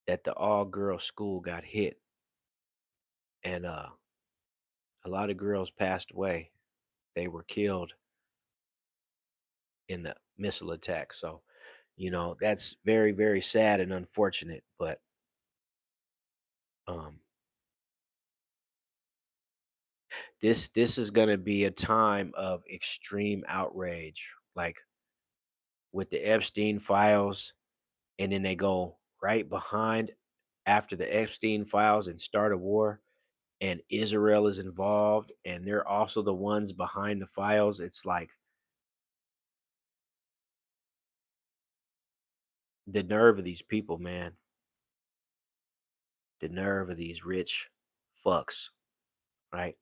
that the all girl school got hit. And a lot of girls passed away. They were killed in the missile attack. So, that's very, very sad and unfortunate. But um this is gonna be a time of extreme outrage. Like with the Epstein files, and then they go right behind after the Epstein files and start a war, and Israel is involved, and they're also the ones behind the files. It's like the nerve of these people, man. The nerve of these rich fucks, right?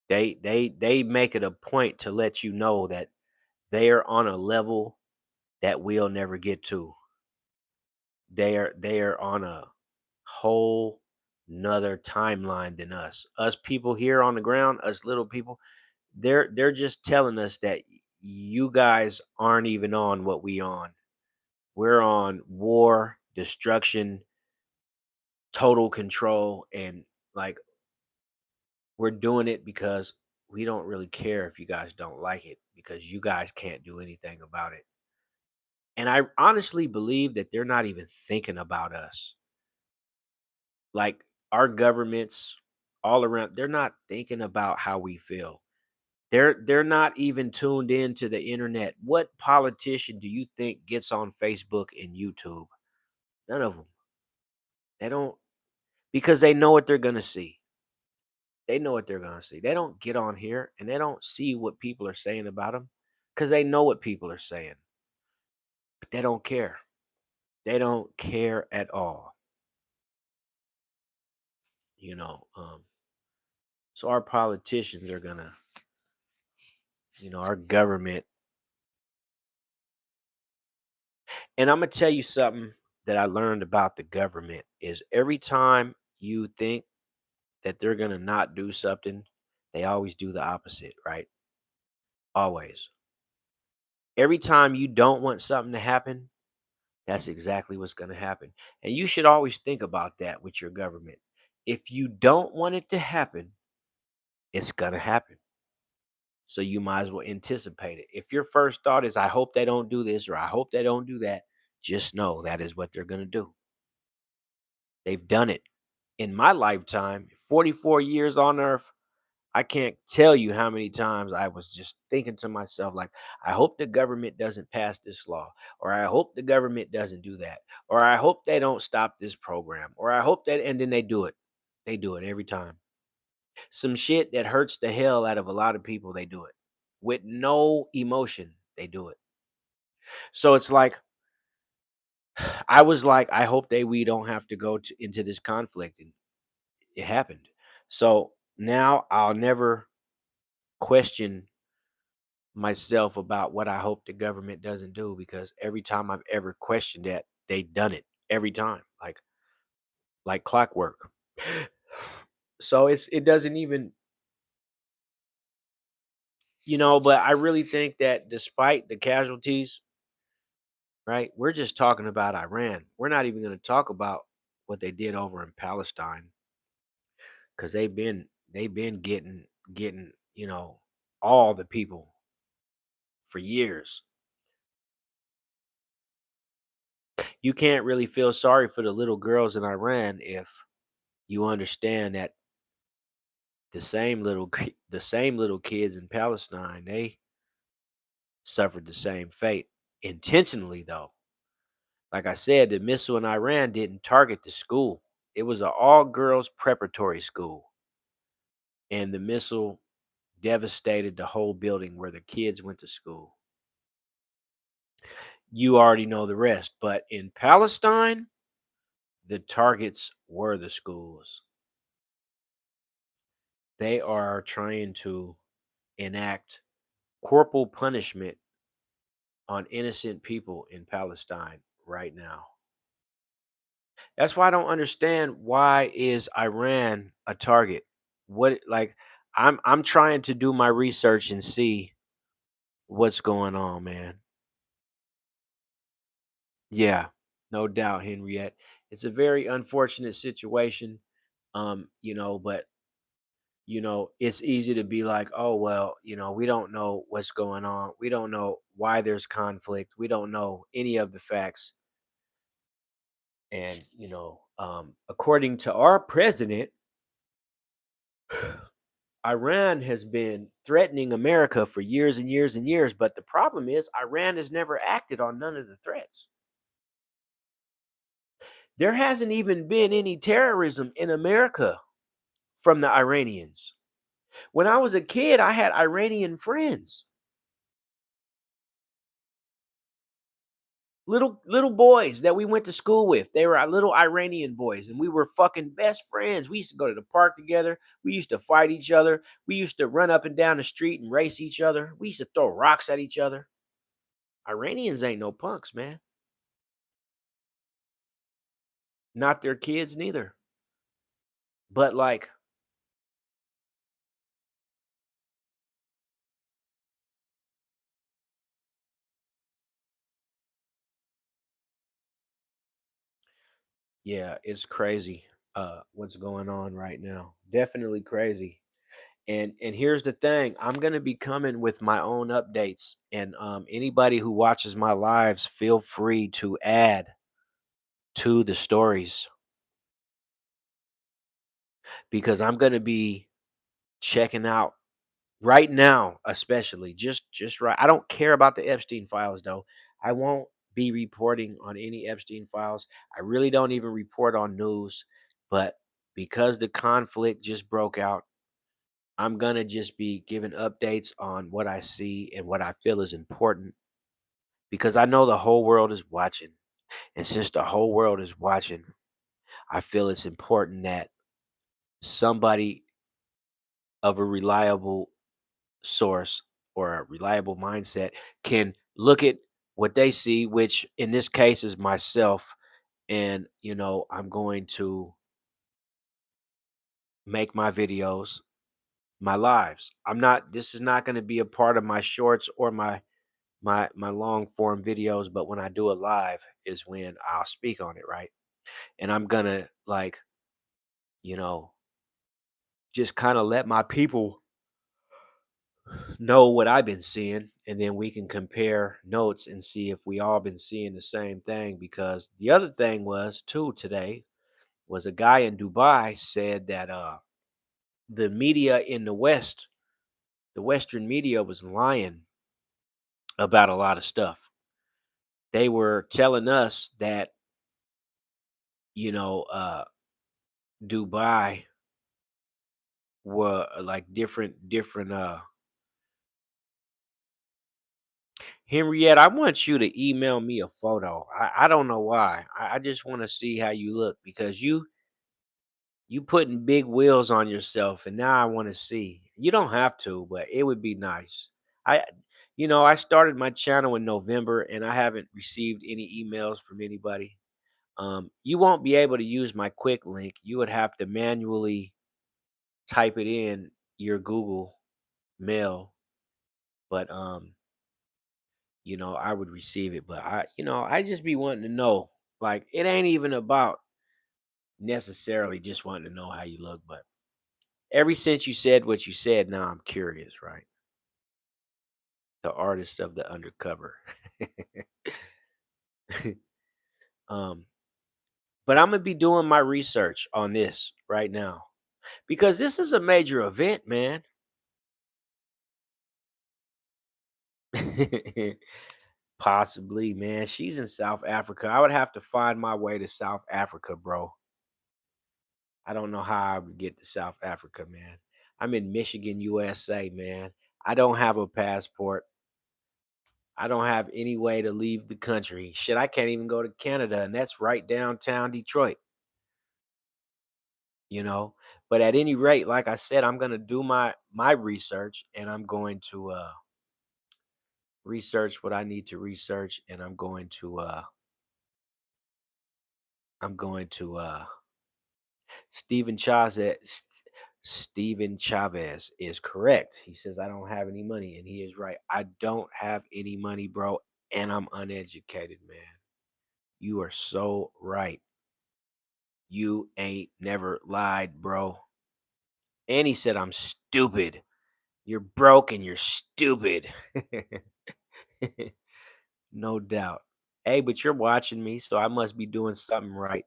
They make it a point to let you know that they're on a level that we'll never get to. They are on a whole nother timeline than us. Us people here on the ground, us little people, they're just telling us that you guys aren't even on what we on. We're on war, destruction, total control, and like we're doing it because we don't really care if you guys don't like it because you guys can't do anything about it. And I honestly believe that they're not even thinking about us. Like our governments all around, they're not thinking about how we feel. They're not even tuned in to the internet. What politician do you think gets on Facebook and YouTube? None of them. They don't, because they know what they're gonna see. They know what they're gonna see. They don't get on here and they don't see what people are saying about them because they know what people are saying, but they don't care. They don't care at all. You know, so our politicians are gonna, our government. And I'm gonna tell you something that I learned about the government is every time you think that they're gonna not do something, they always do the opposite, right? Always. Every time you don't want something to happen, that's exactly what's gonna happen. And you should always think about that with your government. If you don't want it to happen, it's gonna happen. So you might as well anticipate it. If your first thought is, I hope they don't do this or I hope they don't do that, just know that is what they're gonna do. They've done it in my lifetime, 44 years on earth. I can't tell you how many times I was just thinking to myself, like, I hope the government doesn't pass this law, or I hope the government doesn't do that, or I hope they don't stop this program, or I hope that, and then they do it. They do it every time. Some shit that hurts the hell out of a lot of people, they do it with no emotion. They do it. So it's like, I was like, I hope we don't have to go into this conflict. And it happened. So now I'll never question myself about what I hope the government doesn't do because every time I've ever questioned that, they've done it every time, like clockwork. So it doesn't even, but I really think that despite the casualties, right? We're just talking about Iran. We're not even going to talk about what they did over in Palestine because they've been getting all the people for years. You can't really feel sorry for the little girls in Iran if you understand that the same little kids in Palestine, they suffered the same fate intentionally though. Like I said, the missile in Iran didn't target the school. It was an all girls preparatory school, and the missile devastated the whole building where the kids went to school. You already know the rest, but in Palestine, the targets were the schools. They are trying to enact corporal punishment on innocent people in Palestine right now. That's why I don't understand why is Iran a target? What like I'm trying to do my research and see what's going on, man. Yeah, no doubt, Henriette. It's a very unfortunate situation. But it's easy to be like, oh, well, we don't know what's going on. We don't know why there's conflict. We don't know any of the facts. And, according to our president, Iran has been threatening America for years and years and years. But the problem is, Iran has never acted on none of the threats. There hasn't even been any terrorism in America from the Iranians. When I was a kid, I had Iranian friends. Little boys that we went to school with. They were our little Iranian boys, and we were fucking best friends. We used to go to the park together. We used to fight each other. We used to run up and down the street and race each other. We used to throw rocks at each other. Iranians ain't no punks, man. Not their kids neither. But like, yeah, it's crazy what's going on right now. Definitely crazy. And here's the thing, I'm gonna be coming with my own updates, and anybody who watches my lives, feel free to add to the stories. because I'm gonna be checking out right now, especially just right. I don't care about the Epstein files though. I won't be reporting on any Epstein files. I really don't even report on news, but because the conflict just broke out, I'm gonna just be giving updates on what I see and what I feel is important because I know the whole world is watching. And since the whole world is watching, I feel it's important that somebody of a reliable source or a reliable mindset can look at what they see, which in this case is myself. And, I'm going to make my videos, my lives. This is not going to be a part of my shorts or my long form videos, but when I do a live is when I'll speak on it, right? And I'm gonna you know, just kind of let my people know what I've been seeing, and then we can compare notes and see if we all been seeing the same thing. Because the other thing was too today was a guy in Dubai said that the media in the West, the Western media was lying about a lot of stuff. They were telling us that, you know, uh Dubai were like different. Henriette, I want you to email me a photo. I don't know why. I just want to see how you look because you putting big wheels on yourself, and now I want to see. You don't have to, but it would be nice. I I started my channel in November and I haven't received any emails from anybody. You won't be able to use my quick link. You would have to manually type it in your Google Mail, but I would receive it. But I just be wanting to know. Like, it ain't even about necessarily just wanting to know how you look, but ever since you said what you said, now I'm curious, right? The artist of the undercover. um, but I'm gonna be doing my research on this right now because this is a major event, man. Possibly, man. She's in South Africa. I would have to find my way to South Africa, bro. I don't know how I would get to South Africa, man. I'm in Michigan, USA, man. I don't have a passport. I don't have any way to leave the country. Shit, I can't even go to Canada, and that's right downtown Detroit, you know. But at any rate, like I said, I'm gonna do my research, and I'm going to research what I need to research, and I'm going to Stephen Chavez. Stephen Chavez is correct. He says I don't have any money, and he is right. I don't have any money, bro, and I'm uneducated, man. You are so right. You ain't never lied, bro. And he said I'm stupid. You're broke and you're stupid. No doubt. Hey, but you're watching me, so I must be doing something right.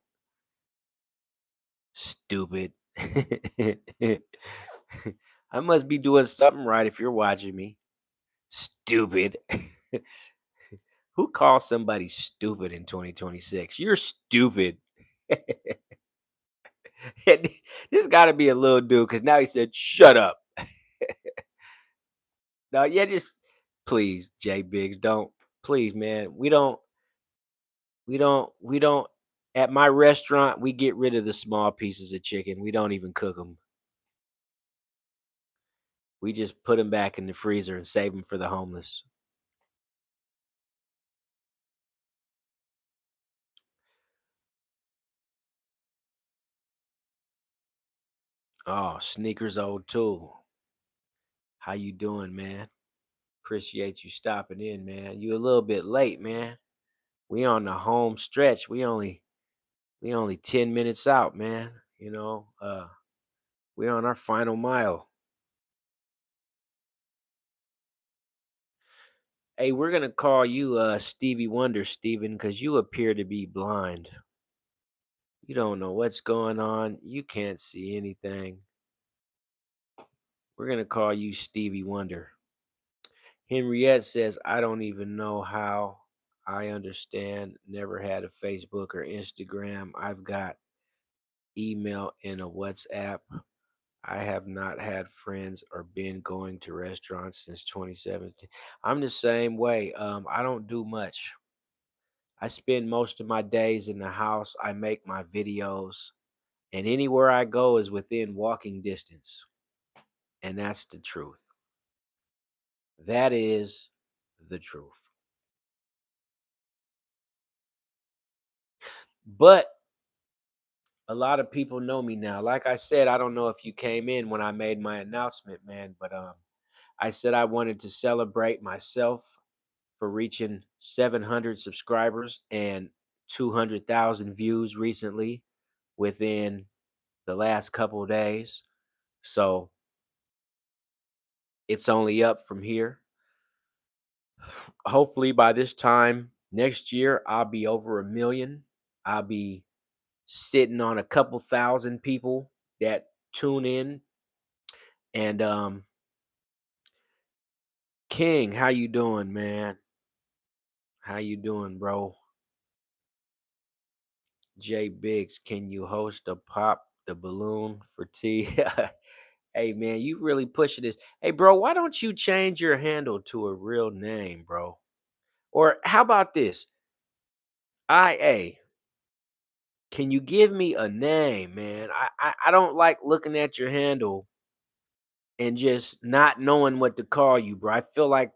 Stupid. I must be doing something right if you're watching me. Stupid. Who calls somebody stupid in 2026? You're stupid. This got to be a little dude because now he said, shut up. No, yeah, just please, Jay Biggs, don't. Please, man. We don't. At my restaurant, we get rid of the small pieces of chicken. We don't even cook them. We just put them back in the freezer and save them for the homeless. Oh, Sneakers old too. How you doing, man? Appreciate you stopping in, man. You a little bit late, man. We on the home stretch. We only 10 minutes out, man. We on our final mile. Hey, we're gonna call you Stevie Wonder, Steven, because you appear to be blind. You don't know what's going on. You can't see anything. We're gonna call you Stevie Wonder. Henriette says, I don't even know how. I understand. Never had a Facebook or Instagram. I've got email and a WhatsApp. I have not had friends or been going to restaurants since 2017. I'm the same way. I don't do much. I spend most of my days in the house. I make my videos, and anywhere I go is within walking distance. And that's the truth. That is the truth. But a lot of people know me now. Like I said, I don't know if you came in when I made my announcement, man, but I said I wanted to celebrate myself for reaching 700 subscribers and 200,000 views recently within the last couple of days. So it's only up from here. Hopefully, by this time next year, I'll be over a million. I'll be sitting on a couple thousand people that tune in. And King, how you doing, man? How you doing, bro? Jay Biggs, can you host a pop the balloon for tea? Hey man, you really pushing this. Hey bro, why don't you change your handle to a real name, bro? Or how about this? IA, can you give me a name, man? I don't like looking at your handle and just not knowing what to call you, bro. I feel like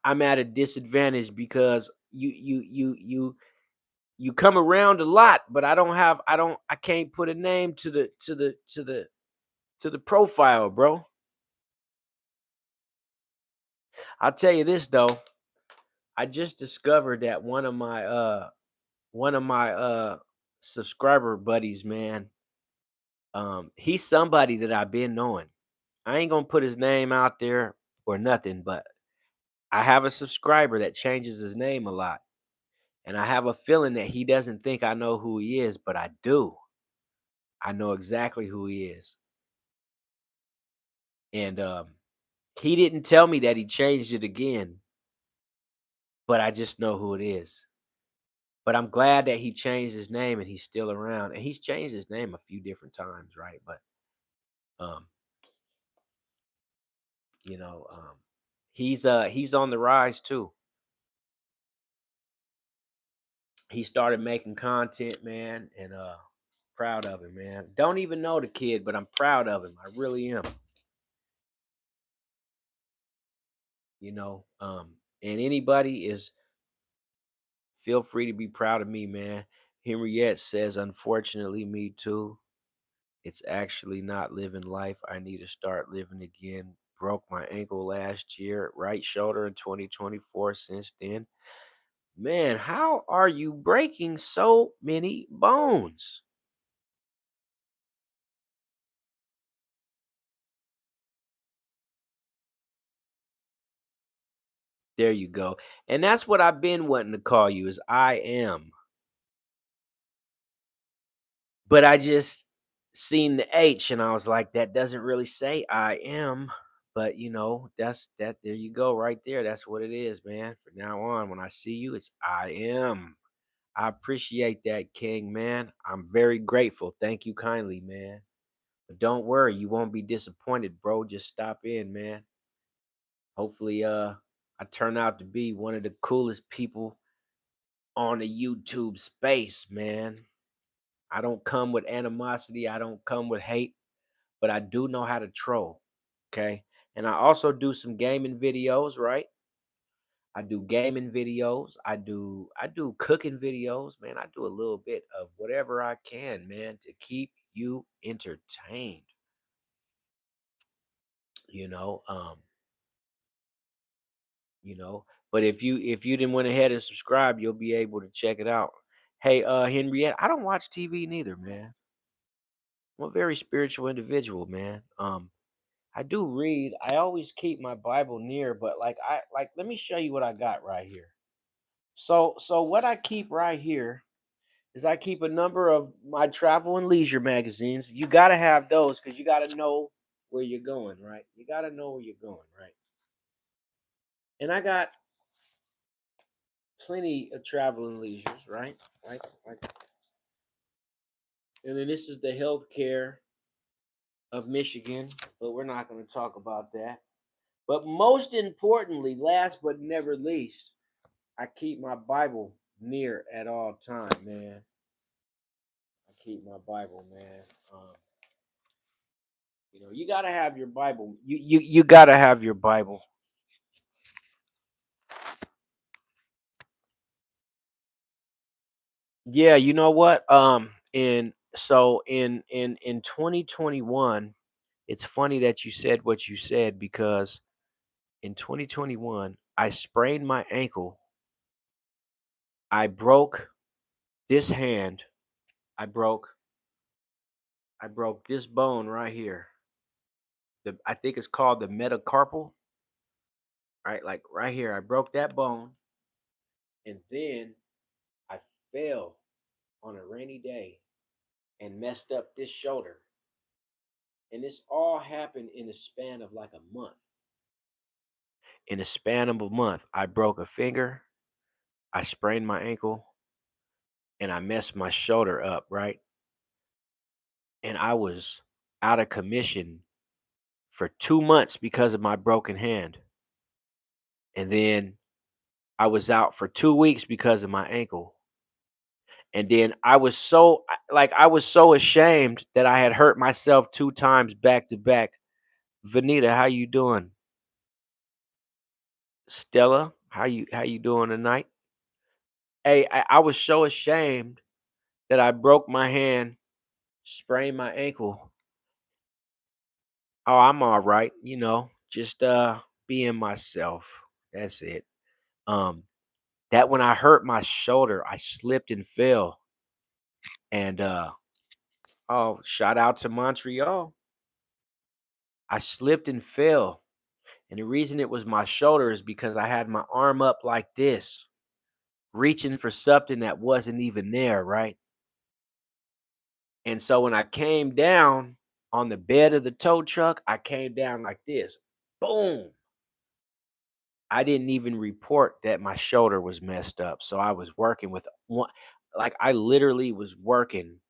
I'm at a disadvantage because you come around a lot, but I can't put a name to the profile, bro. I'll tell you this though. I just discovered that one of my subscriber buddies, man, he's somebody that I've been knowing. I ain't gonna put his name out there or nothing, but I have a subscriber that changes his name a lot. And I have a feeling that he doesn't think I know who he is, but I do. I know exactly who he is. And he didn't tell me that he changed it again, but I just know who it is. But I'm glad that he changed his name and he's still around. And he's changed his name a few different times, right? But um, you know, he's on the rise too. He started making content, man, and proud of him, man. Don't even know the kid, but I'm proud of him. I really am. You know, and anybody is feel free to be proud of me, man. Henriette says, unfortunately, me too. It's actually not living life. I need to start living again. Broke my ankle last year, right shoulder in 2024. Since then, man, how are you breaking so many bones? There you go. And that's what I've been wanting to call you is I am. But I just seen the H and I was like, that doesn't really say I am. But that's that. There you go, right there. That's what it is, man. From now on, when I see you, it's I am. I appreciate that, King, man. I'm very grateful. Thank you kindly, man. But don't worry, you won't be disappointed, bro. Just stop in, man. Hopefully, I turn out to be one of the coolest people on the YouTube space, man. I don't come with animosity. I don't come with hate, but I do know how to troll. Okay. And I also do some gaming videos, right? I do gaming videos. I do cooking videos, man. I do a little bit of whatever I can, man, to keep you entertained. You know, um, you know. But if you didn't went ahead and subscribe, you'll be able to check it out. Hey, Henriette, I don't watch TV neither, man. I'm a very spiritual individual, man. I do read. I always keep my Bible near, but like let me show you what I got right here. So what I keep right here is I keep a number of my travel and leisure magazines. You got to have those because you got to know where you're going, right? You got to know where you're going, right? And I got plenty of travel and leisures, right? Like, and then this is the healthcare of Michigan, but we're not going to talk about that. But most importantly, last but never least, I keep my Bible near at all time, man. I keep my Bible, man. You gotta have your Bible. You gotta have your Bible. Yeah, you know what? In 2021, it's funny that you said what you said because in 2021, I sprained my ankle. I broke this hand. I broke I broke this bone right here. I think it's called the metacarpal, right? Like right here, I broke that bone, and then I fell on a rainy day and messed up this shoulder. And this all happened in the span of like a month. In the span of a month, I broke a finger, I sprained my ankle, and I messed my shoulder up, right? And I was out of commission for 2 months because of my broken hand. And then I was out for 2 weeks because of my ankle. And then I was so ashamed that I had hurt myself 2 times back to back. Vanita, how you doing? Stella, how you doing tonight? Hey, I was so ashamed that I broke my hand, sprained my ankle. Oh, I'm all right, just being myself. That's it. Um that when I hurt my shoulder, I slipped and fell. And oh, shout out to Montreal. I slipped and fell. And the reason it was my shoulder is because I had my arm up like this, reaching for something that wasn't even there, right? And so when I came down on the bed of the tow truck, I came down like this. Boom. I didn't even report that my shoulder was messed up. So I was working with one, like I literally was working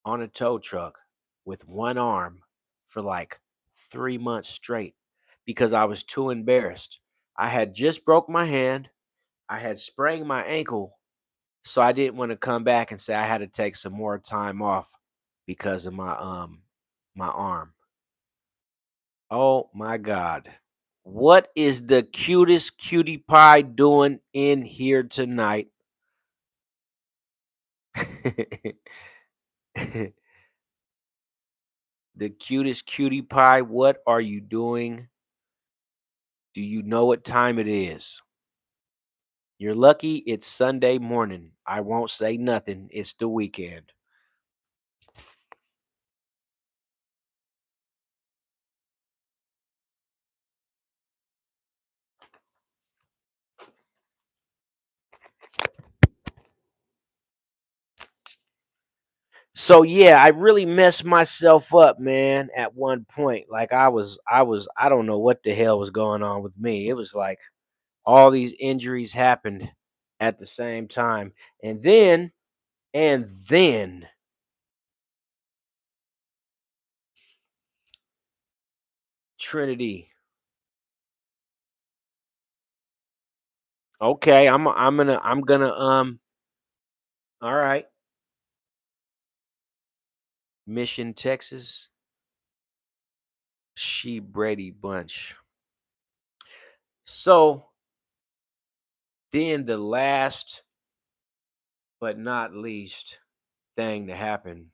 on a tow truck with one arm for like 3 months straight because I was too embarrassed. I had just broke my hand. I had sprained my ankle. So I didn't want to come back and say I had to take some more time off because of my arm. Oh my God. What is the cutest cutie pie doing in here tonight? The cutest cutie pie, what are you doing? Do you know what time it is? You're lucky it's Sunday morning. I won't say nothing. It's the weekend. So yeah, I really messed myself up, man, at one point. Like I don't know what the hell was going on with me. It was like all these injuries happened at the same time. And then Trinity. Okay, I'm gonna all right. Mission, Texas. She Brady Bunch. So then the last but not least thing to happen,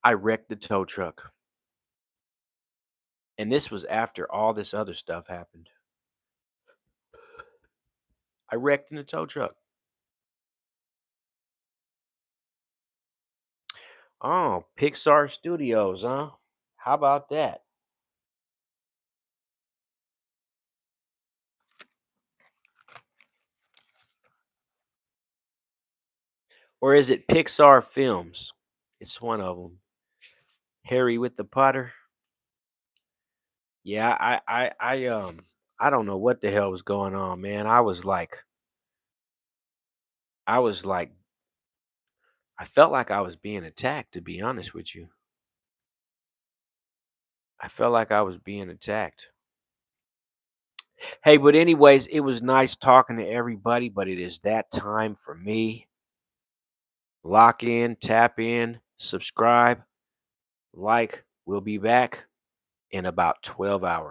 I wrecked the tow truck. And this was after all this other stuff happened. I wrecked in the tow truck. Oh, Pixar Studios, huh? How about that? Or is it Pixar Films? It's one of them. Harry with the Potter. Yeah, I don't know what the hell was going on, man. I was like I felt like I was being attacked, to be honest with you. I felt like I was being attacked. Hey, but anyways, it was nice talking to everybody, but it is that time for me. Lock in, tap in, subscribe, like. We'll be back in about 12 hours.